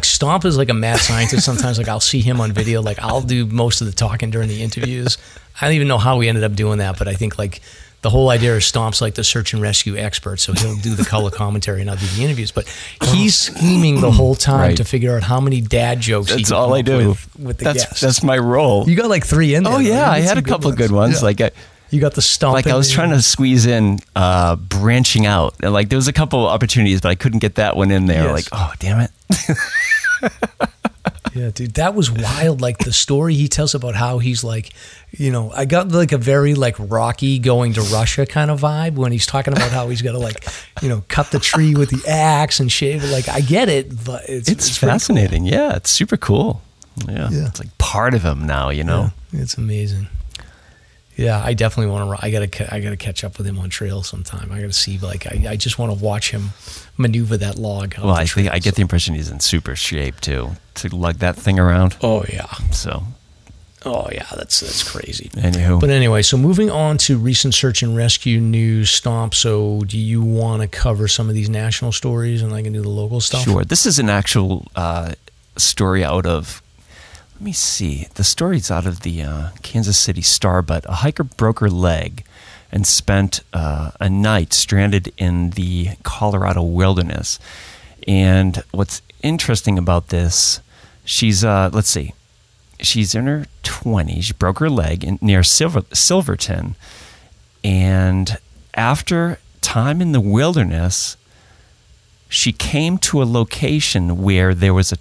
Stomp is like a mad scientist. Sometimes like I'll see him on video, like I'll do most of the talking during the interviews. I don't even know how we ended up doing that, but I think like the whole idea is Stomp's like the search and rescue expert, so he'll do the color commentary and I'll do the interviews. But he's scheming the whole time to figure out how many dad jokes. That's all I do with the guests. That's my role. You got like 3 in there. Oh yeah, I had a couple of good ones. Yeah. Like you got the Stomp. Like I was trying to squeeze in branching out, and like there was a couple of opportunities, but I couldn't get that one in there. Yes. Like, oh damn it. Yeah, dude, that was wild. Like the story he tells about how he's like, I got like a very like Rocky going to Russia kind of vibe when he's talking about how he's got to like, cut the tree with the axe and shave it. Like I get it, but it's fascinating. Cool. Yeah, it's super cool. Yeah, it's like part of him now. Yeah, it's amazing. Yeah, I definitely want to. I gotta catch up with him on trail sometime. I gotta see. Like, I just want to watch him maneuver that log. Well, I get the impression he's in super shape too to lug that thing around. Oh yeah. So. Oh yeah, that's crazy. Anywho. But anyway, so moving on to recent search and rescue news, Stomp. So, do you want to cover some of these national stories, and I can do the local stuff? Sure. This is an actual story out of. Let me see. The story's out of the Kansas City Star, but a hiker broke her leg and spent a night stranded in the Colorado wilderness. And what's interesting about this, she's, let's see, she's in her 20s. She broke her leg near Silverton. And after time in the wilderness, she came to a location where there was a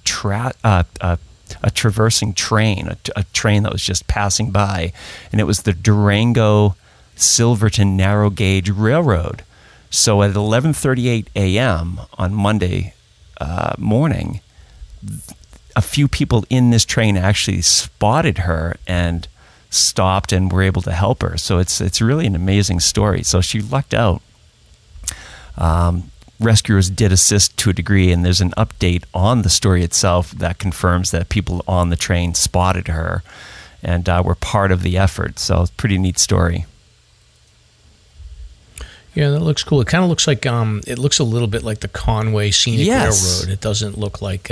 traversing train, a train that was just passing by, and it was the Durango Silverton Narrow Gauge Railroad. So at 11:38 a.m. on Monday morning, a few people in this train actually spotted her and stopped and were able to help her. So it's really an amazing story. So she lucked out. Rescuers did assist to a degree, and there's an update on the story itself that confirms that people on the train spotted her and were part of the effort. So it's a pretty neat story. Yeah, that looks cool. It kind of looks like it looks a little bit like the Conway Scenic Railroad. It doesn't look like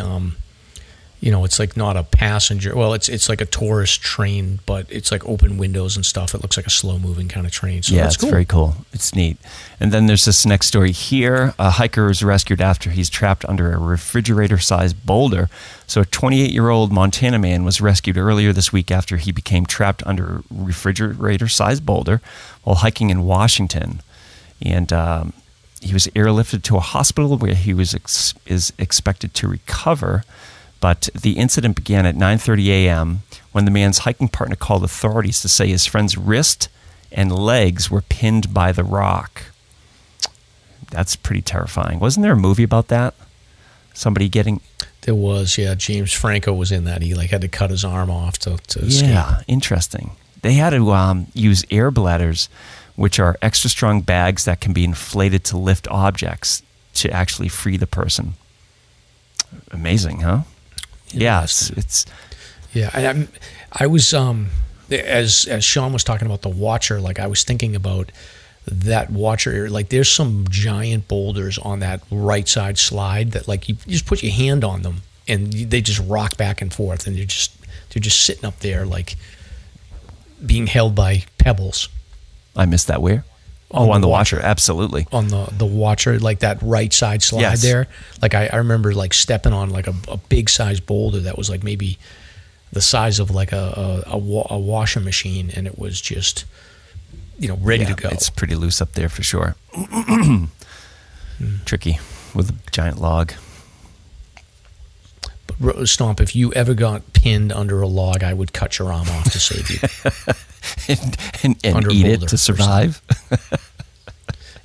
it's like not a passenger. Well, it's like a tourist train, but it's like open windows and stuff. It looks like a slow moving kind of train. So yeah, that's it's cool. Very cool. It's neat. And then there's this next story here. A hiker was rescued after he's trapped under a refrigerator-sized boulder. So a 28-year-old Montana man was rescued earlier this week after he became trapped under a refrigerator-sized boulder while hiking in Washington. And he was airlifted to a hospital where he is expected to recover. But the incident began at 9:30 a.m. when the man's hiking partner called authorities to say his friend's wrist and legs were pinned by the rock. That's pretty terrifying. Wasn't there a movie about that? Somebody getting... There was, yeah. James Franco was in that. He had to cut his arm off to escape. Yeah, interesting. They had to use air bladders, which are extra strong bags that can be inflated to lift objects to actually free the person. Amazing, huh? Yeah, it's yeah. And I was as Sean was talking about the Watcher, like I was thinking about that Watcher area. Like there's some giant boulders on that right side slide that like you just put your hand on them and they just rock back and forth, and they're just sitting up there like being held by pebbles. I missed that. Where? On the Watcher, absolutely. On the Watcher, like that right side slide there. Like I remember like stepping on like a big size boulder that was like maybe the size of like a washing machine, and it was just ready to go. It's pretty loose up there for sure. Tricky with a giant log. But Stomp, if you ever got pinned under a log, I would cut your arm off to save you. and eat it to survive.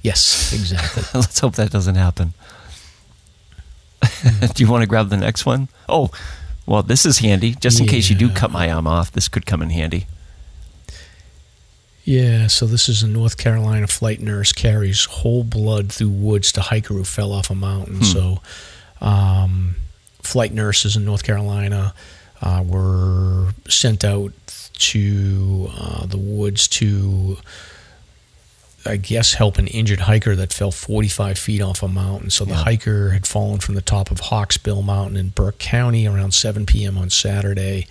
Yes, exactly. Let's hope that doesn't happen. Do you want to grab the next one? Oh, well, this is handy. Just in case you do cut my arm off, this could come in handy. Yeah, so this is a North Carolina flight nurse carries whole blood through woods to hiker who fell off a mountain. So flight nurses in North Carolina were sent out to the woods to, I guess, help an injured hiker that fell 45 feet off a mountain. So the hiker had fallen from the top of Hawksbill Mountain in Burke County around 7 p.m. on Saturday.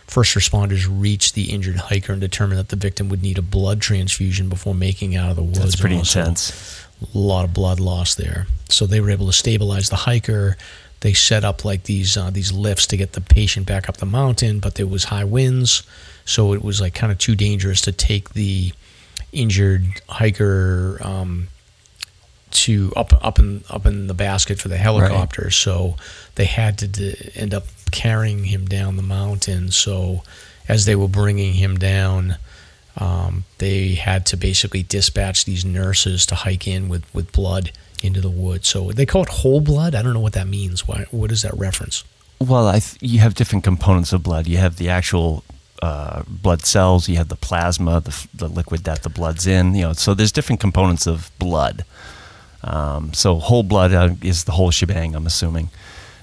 First responders reached the injured hiker and determined that the victim would need a blood transfusion before making out of the woods. That's pretty intense. A lot of blood lost there. So they were able to stabilize the hiker. They set up like these lifts to get the patient back up the mountain, but there was high winds, so it was like kind of too dangerous to take the injured hiker to up in the basket for the helicopter. Right. So they had to end up carrying him down the mountain. So as they were bringing him down, they had to basically dispatch these nurses to hike in with blood into the woods. So they call it whole blood. I don't know what that means. What is that reference? Well, you have different components of blood. You have the actual blood cells. You have the plasma, the liquid that the blood's in. So there's different components of blood. So whole blood is the whole shebang, I'm assuming.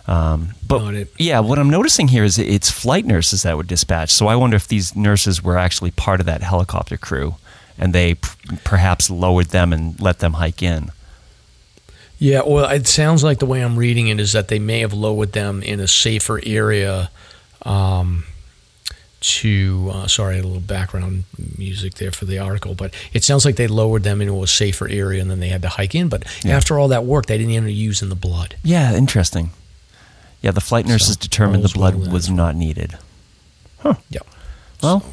But yeah, what I'm noticing here is it's flight nurses that were dispatched. So I wonder if these nurses were actually part of that helicopter crew, and they perhaps lowered them and let them hike in. Yeah, well, it sounds like the way I'm reading it is that they may have lowered them in a safer area sorry, a little background music there for the article, but it sounds like they lowered them into a safer area and then they had to hike in. But after all that work, they didn't end up using the blood. Yeah, interesting. Yeah, the flight nurses determined the blood was not needed. Huh. Yeah. Well,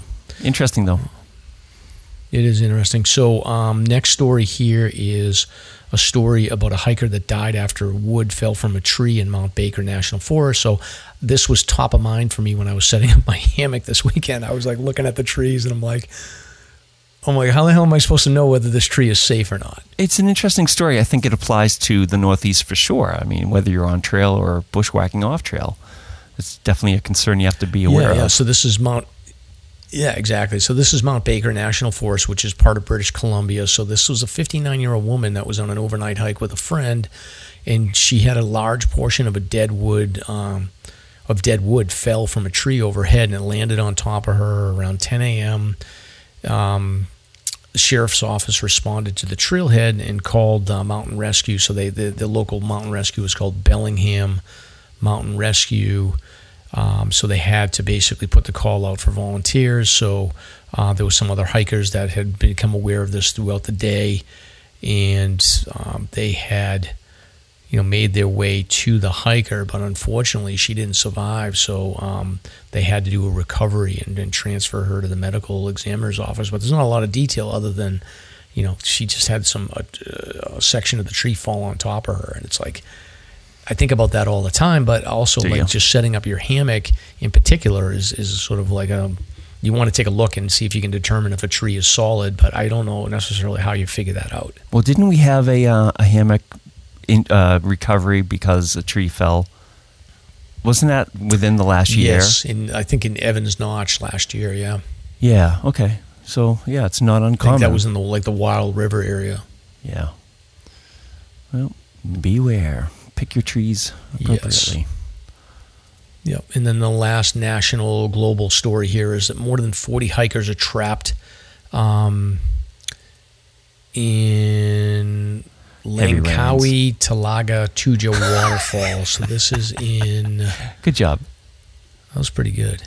interesting though. It is interesting. So next story here is a story about a hiker that died after wood fell from a tree in Mount Baker National Forest. So this was top of mind for me when I was setting up my hammock this weekend. I was like looking at the trees and I'm like, how the hell am I supposed to know whether this tree is safe or not? It's an interesting story. I think it applies to the Northeast for sure. I mean, whether you're on trail or bushwhacking off trail, it's definitely a concern you have to be aware of. Yeah, so this is exactly. So this is Mount Baker National Forest, which is part of British Columbia. So this was a 59-year-old woman that was on an overnight hike with a friend, and she had a large portion of dead wood fell from a tree overhead, and it landed on top of her around 10 a.m. The sheriff's office responded to the trailhead and called Mountain Rescue. So the local mountain rescue was called Bellingham Mountain Rescue. So they had to basically put the call out for volunteers. So there was some other hikers that had become aware of this throughout the day, and they had, made their way to the hiker. But unfortunately, she didn't survive. So they had to do a recovery and transfer her to the medical examiner's office. But there's not a lot of detail other than, she just had a section of the tree fall on top of her, and it's like, I think about that all the time, but also just setting up your hammock in particular is sort of like you want to take a look and see if you can determine if a tree is solid, but I don't know necessarily how you figure that out. Well, didn't we have a hammock recovery because a tree fell? Wasn't that within the last year? Yes, I think in Evans Notch last year, yeah. Yeah, okay. So, yeah, it's not uncommon. I think that was in the Wild River area. Yeah. Well, beware. Pick your trees appropriately. Yes. Yep. And then the last national global story here is that more than 40 hikers are trapped in Langkawi Talaga Tuja waterfall. So this is in... Good job. That was pretty good.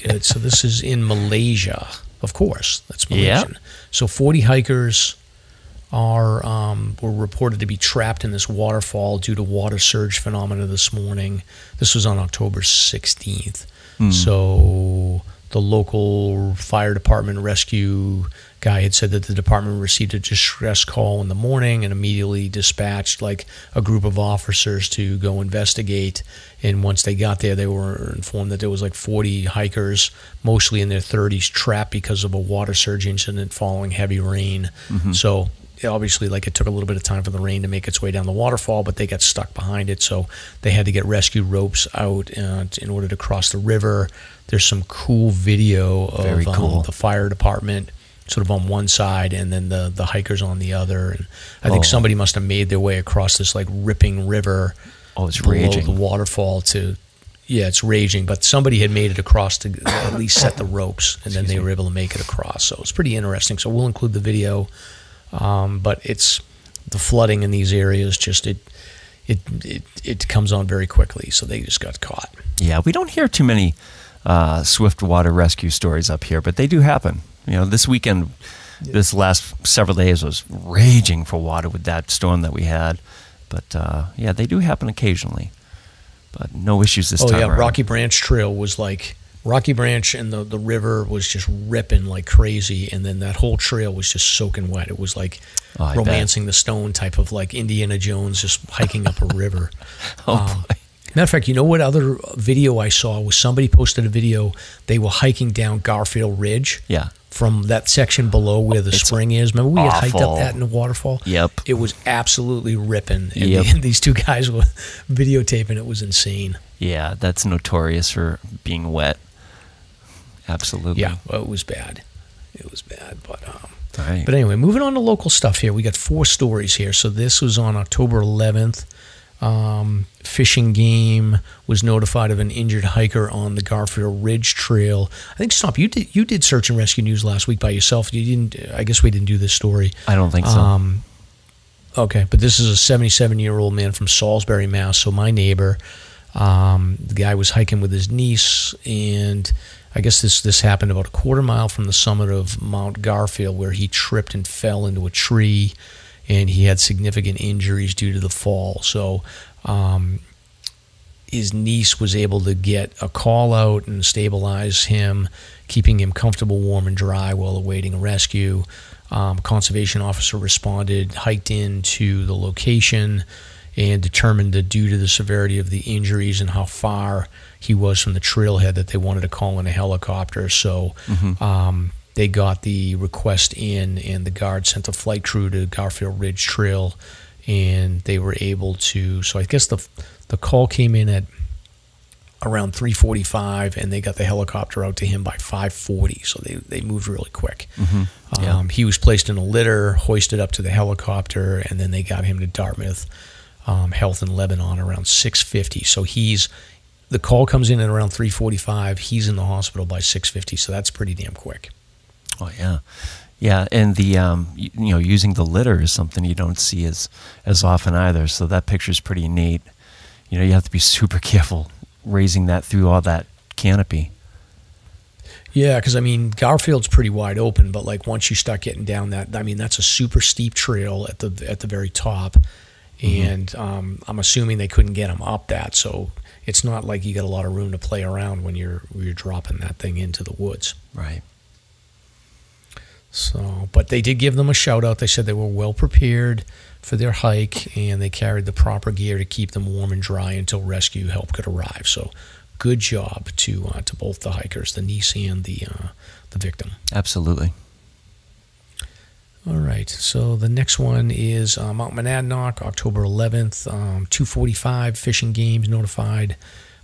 Good. So this is in Malaysia. Of course, that's Malaysian. Yep. So 40 hikers were reported to be trapped in this waterfall due to water surge phenomena this morning. This was on October 16th. So the local fire department rescue guy had said that the department received a distress call in the morning and immediately dispatched a group of officers to go investigate. And once they got there, they were informed that there was 40 hikers, mostly in their 30s, trapped because of a water surge incident following heavy rain. Mm-hmm. So obviously, it took a little bit of time for the rain to make its way down the waterfall, but they got stuck behind it, so they had to get rescue ropes out in order to cross the river. There's some cool video of the fire department sort of on one side and then the hikers on the other. And I think somebody must have made their way across this ripping river. Oh, it's raging. The waterfall it's raging, but somebody had made it across to at least set the ropes, and then they were able to make it across. So it's pretty interesting. So we'll include the video. But it's the flooding in these areas. Just it comes on very quickly, so they just got caught. Yeah, we don't hear too many swift water rescue stories up here, but they do happen. This weekend, this last several days was raging for water with that storm that we had. But they do happen occasionally, but no issues this time around. Rocky Branch Trail was Rocky Branch and the river was just ripping like crazy, and then that whole trail was just soaking wet. It was romancing the stone type of Indiana Jones just hiking up a river. Boy. Matter of fact, you know what other video I saw was somebody posted a video. They were hiking down Garfield Ridge. Yeah. From that section below where the spring is. Remember we had hiked up that in the waterfall? Yep. It was absolutely ripping. And these two guys were videotaping. It was insane. Yeah, that's notorious for being wet. Absolutely. Yeah, well, it was bad. But right. But anyway, moving on to local stuff here. We got 4 stories here. So this was on October 11th. Fish and Game was notified of an injured hiker on the Garfield Ridge Trail. I think, Stomp, you did search and rescue news last week by yourself. You didn't. I guess we didn't do this story. I don't think so. Okay, but this is a 77-year-old man from Salisbury, Mass. So my neighbor, the guy was hiking with his niece, and I guess this happened about a quarter mile from the summit of Mount Garfield, where he tripped and fell into a tree, and he had significant injuries due to the fall. So his niece was able to get a call out and stabilize him, keeping him comfortable, warm, and dry while awaiting a rescue. Conservation officer responded, hiked into the location, and determined that due to the severity of the injuries and how far he was from the trailhead that they wanted to call in a helicopter. So they got the request in, and the Guard sent a flight crew to Garfield Ridge Trail, and they were able to, so I guess the call came in at around 3:45, and they got the helicopter out to him by 5:40, so they moved really quick. He was placed in a litter, hoisted up to the helicopter, and then they got him to Dartmouth Health in Lebanon around 6:50. So the call comes in at around 3:45. He's in the hospital by 6:50, so that's pretty damn quick. Oh yeah, yeah, and the using the litter is something you don't see as often either. So that picture's pretty neat. You have to be super careful raising that through all that canopy. Yeah, because Garfield's pretty wide open, but like once you start getting down that, that's a super steep trail at the very top, and I'm assuming they couldn't get him up that, so it's not like you got a lot of room to play around when you're dropping that thing into the woods. Right. So, but they did give them a shout out. They said they were well prepared for their hike, and they carried the proper gear to keep them warm and dry until rescue help could arrive. So, good job to both the hikers, the niece and the victim. Absolutely. All right. So the next one is Mount Monadnock, October 11th, 2:45. Fish and Game's notified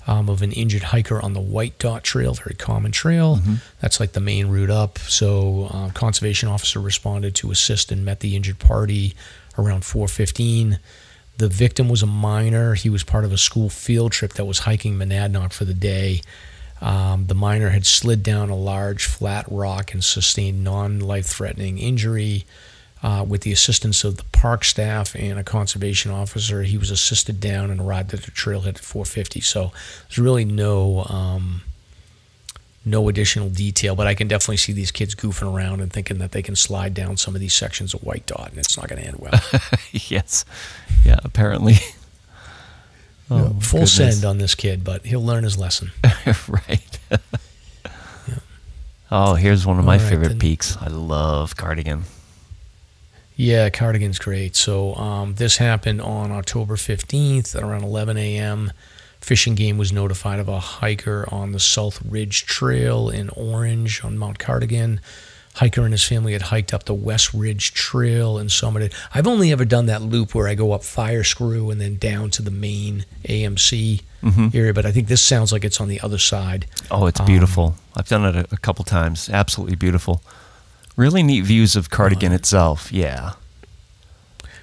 of an injured hiker on the White Dot Trail, very common trail. That's like the main route up. So conservation officer responded to assist and met the injured party around 4:15. The victim was a minor. He was part of a school field trip that was hiking Monadnock for the day. The minor had slid down a large flat rock and sustained non-life-threatening injury. With the assistance of the park staff and a conservation officer, he was assisted down and arrived at the trailhead at 4:50. So there's really no additional detail, but I can definitely see these kids goofing around and thinking that they can slide down some of these sections of White Dot, and it's not going to end well. Yes. Yeah, apparently. Full goodness. Send on this kid, but he'll learn his lesson. Right. Oh, here's one of my favorite peaks. I love Cardigan. Yeah, Cardigan's great. So this happened on October 15th at around 11 a.m. Fish and Game was notified of a hiker on the South Ridge Trail in Orange on Mount Cardigan. Hiker and his family had hiked up the West Ridge Trail and summited. I've only ever done that loop where I go up Fire Screw and then down to the main AMC area, but I think this sounds like it's on the other side. Oh, it's beautiful. I've done it a couple times. Absolutely beautiful. Really neat views of Cardigan itself. Yeah.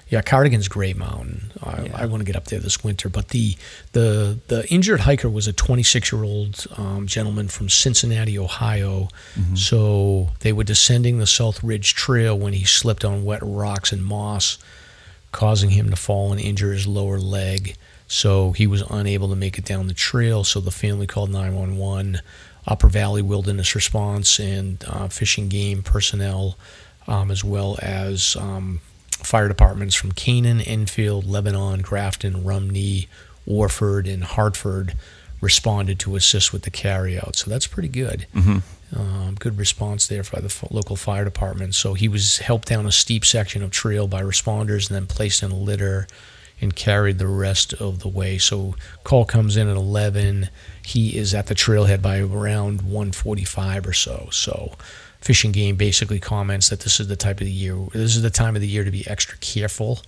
Yeah, Cardigan's a great mountain. I want to get up there this winter. But the injured hiker was a 26-year-old gentleman from Cincinnati, Ohio. So they were descending the South Ridge Trail when he slipped on wet rocks and moss, causing him to fall and injure his lower leg. So he was unable to make it down the trail. So the family called 911. Upper Valley Wilderness Response and Fish and Game personnel, as well as fire departments from Canaan, Enfield, Lebanon, Grafton, Rumney, Warford, and Hartford responded to assist with the carryout. So that's pretty good. Good response there by the local fire department. So he was helped down a steep section of trail by responders and then placed in a litter and carried the rest of the way. So call comes in at 11. He is at the trailhead by around 1:45 or so. So Fish and Game basically comments that this is the time of the year to be extra careful.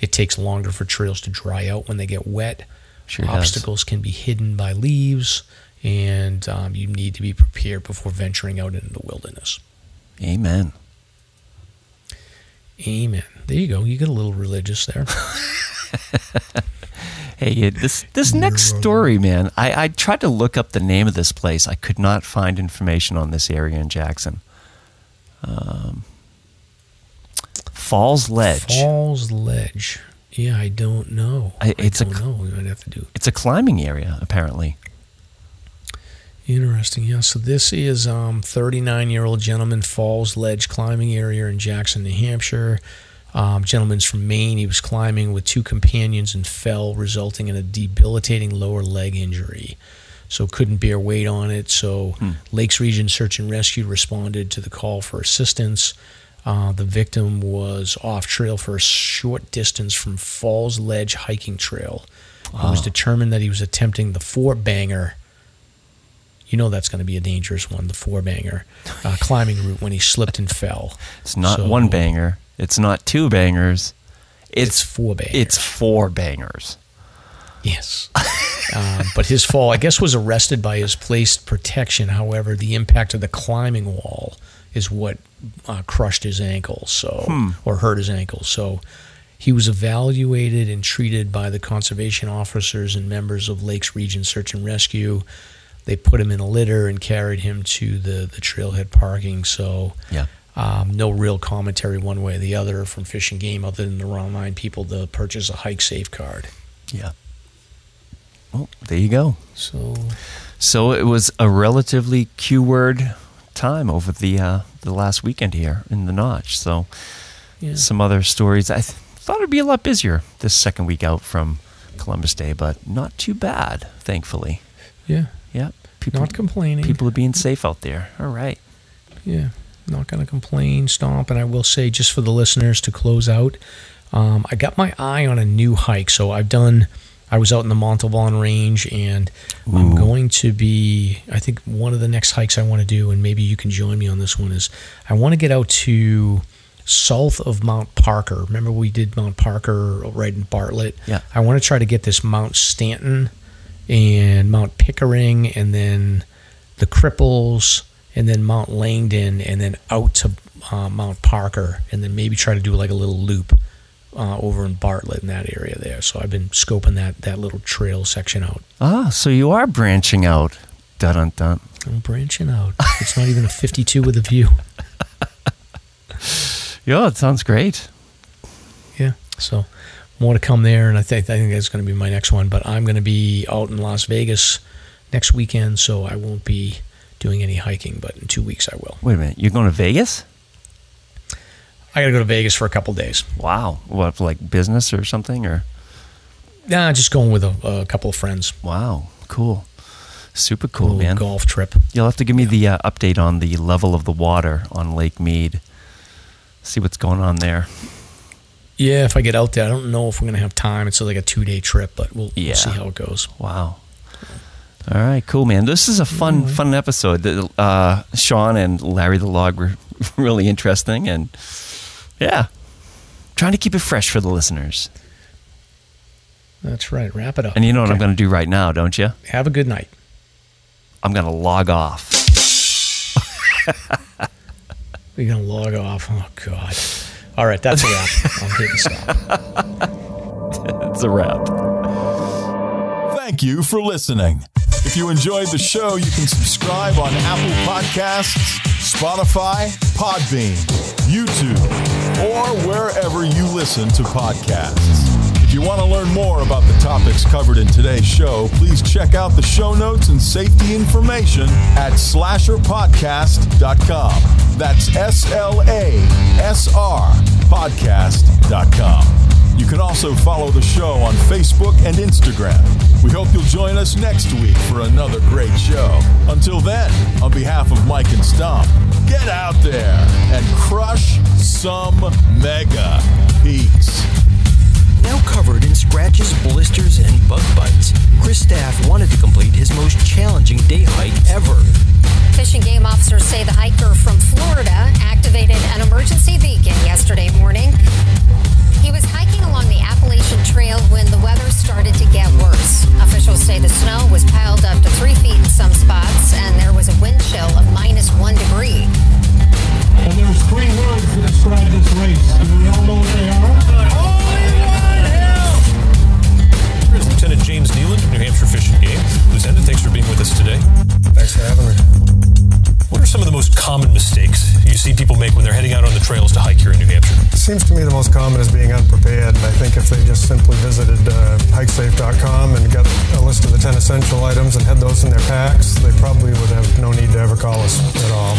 It takes longer for trails to dry out when they get wet. Sure Obstacles can be hidden by leaves, and you need to be prepared before venturing out into the wilderness. Amen. Amen. There you go. You get a little religious there. Hey, this next story, man, I tried to look up the name of this place. I could not find information on this area in Jackson. Falls Ledge. Falls Ledge. Yeah, I don't know. We might have to do. It's a climbing area, apparently. Interesting. Yeah. So this is 39-year-old gentleman Falls Ledge climbing area in Jackson, New Hampshire. Gentleman's from Maine. He was climbing with 2 companions and fell, resulting in a debilitating lower leg injury. So couldn't bear weight on it. So Lakes Region Search and Rescue responded to the call for assistance. The victim was off trail for a short distance from Falls Ledge Hiking Trail. It was determined that he was attempting the 4-banger. You know that's going to be a dangerous one, the 4-banger climbing route when he slipped and fell. It's not 1 banger. It's not 2 bangers. It's 4 bangers. It's 4 bangers. Yes. But his fall, I guess, was arrested by his placed protection. However, the impact of the climbing wall is what crushed his ankle, or hurt his ankle. So he was evaluated and treated by the conservation officers and members of Lakes Region Search and Rescue. They put him in a litter and carried him to the trailhead parking. So no real commentary one way or the other from Fish and Game other than to remind people to purchase a Hike Safe card. Yeah. Well, there you go. So it was a relatively Q-word time over the last weekend here in the Notch. So some other stories. I thought it'd be a lot busier this second week out from Columbus Day, but not too bad, thankfully. Yeah. Yeah. People, not complaining. People are being safe out there. All right. Yeah. Not going to complain, Stomp. And I will say, just for the listeners to close out, I got my eye on a new hike. So I was out in the Montalban Range, and I'm going to be, I think one of the next hikes I want to do, and maybe you can join me on this one, is I want to get out to south of Mount Parker. Remember we did Mount Parker right in Bartlett? Yeah. I want to try to get this Mount Stanton and Mount Pickering, and then the Cripples, and then Mount Langdon, and then out to Mount Parker, and then maybe try to do like a little loop over in Bartlett in that area there. So I've been scoping that little trail section out. So you are branching out. Dun-dun-dun. I'm branching out. It's not even a 52 with a view. Yeah, it sounds great. Yeah, so more to come there, and I think that's going to be my next one. But I'm going to be out in Las Vegas next weekend, so I won't be doing any hiking, but in 2 weeks I will. Wait a minute, you're going to Vegas? I got to go to Vegas for a couple days. Wow. What, like business or something? Or? Nah, just going with a couple of friends. Wow, cool. Super cool, man. Golf trip. You'll have to give me the update on the level of the water on Lake Mead. See what's going on there. Yeah, if I get out there, I don't know if we're going to have time. It's like a 2-day trip, but we'll see how it goes. Wow. All right, cool, man. This is a fun episode. Sean and Larry the Log were really interesting, and trying to keep it fresh for the listeners. That's right. Wrap it up. And you know what I'm going to do right now, don't you? Have a good night. I'm going to log off. You're going to log off? Oh, God. All right, that's a wrap. I'm hitting stop. It's a wrap. Thank you for listening. If you enjoyed the show, you can subscribe on Apple Podcasts, Spotify, Podbean, YouTube, or wherever you listen to podcasts. If you want to learn more about the topics covered in today's show, please check out the show notes and safety information at slasherpodcast.com. That's SLASR podcast.com. You can also follow the show on Facebook and Instagram. We hope you'll join us next week for another great show. Until then, on behalf of Mike and Stomp, get out there and crush some mega peaks. Now covered in scratches, blisters, and bug bites, Chris Staff wanted to complete his most challenging day hike ever. Fish and Game officers say the hiker from Florida activated an emergency beacon yesterday morning. He was hiking along the Appalachian Trail when the weather started to get worse. Officials say the snow was piled up to 3 feet in some spots, and there was a wind chill of -1 degree. And there's 3 words to describe this race. Do we all know what they are? Here's Lieutenant James Neeland, New Hampshire Fish and Game. Lieutenant, thanks for being with us today. Thanks for having me. What are some of the most common mistakes you see people make when they're heading out on the trails to hike here in New Hampshire? It seems to me the most common is being unprepared. And I think if they just simply visited hikesafe.com and got a list of the 10 essential items and had those in their packs, they probably would have no need to ever call us at all.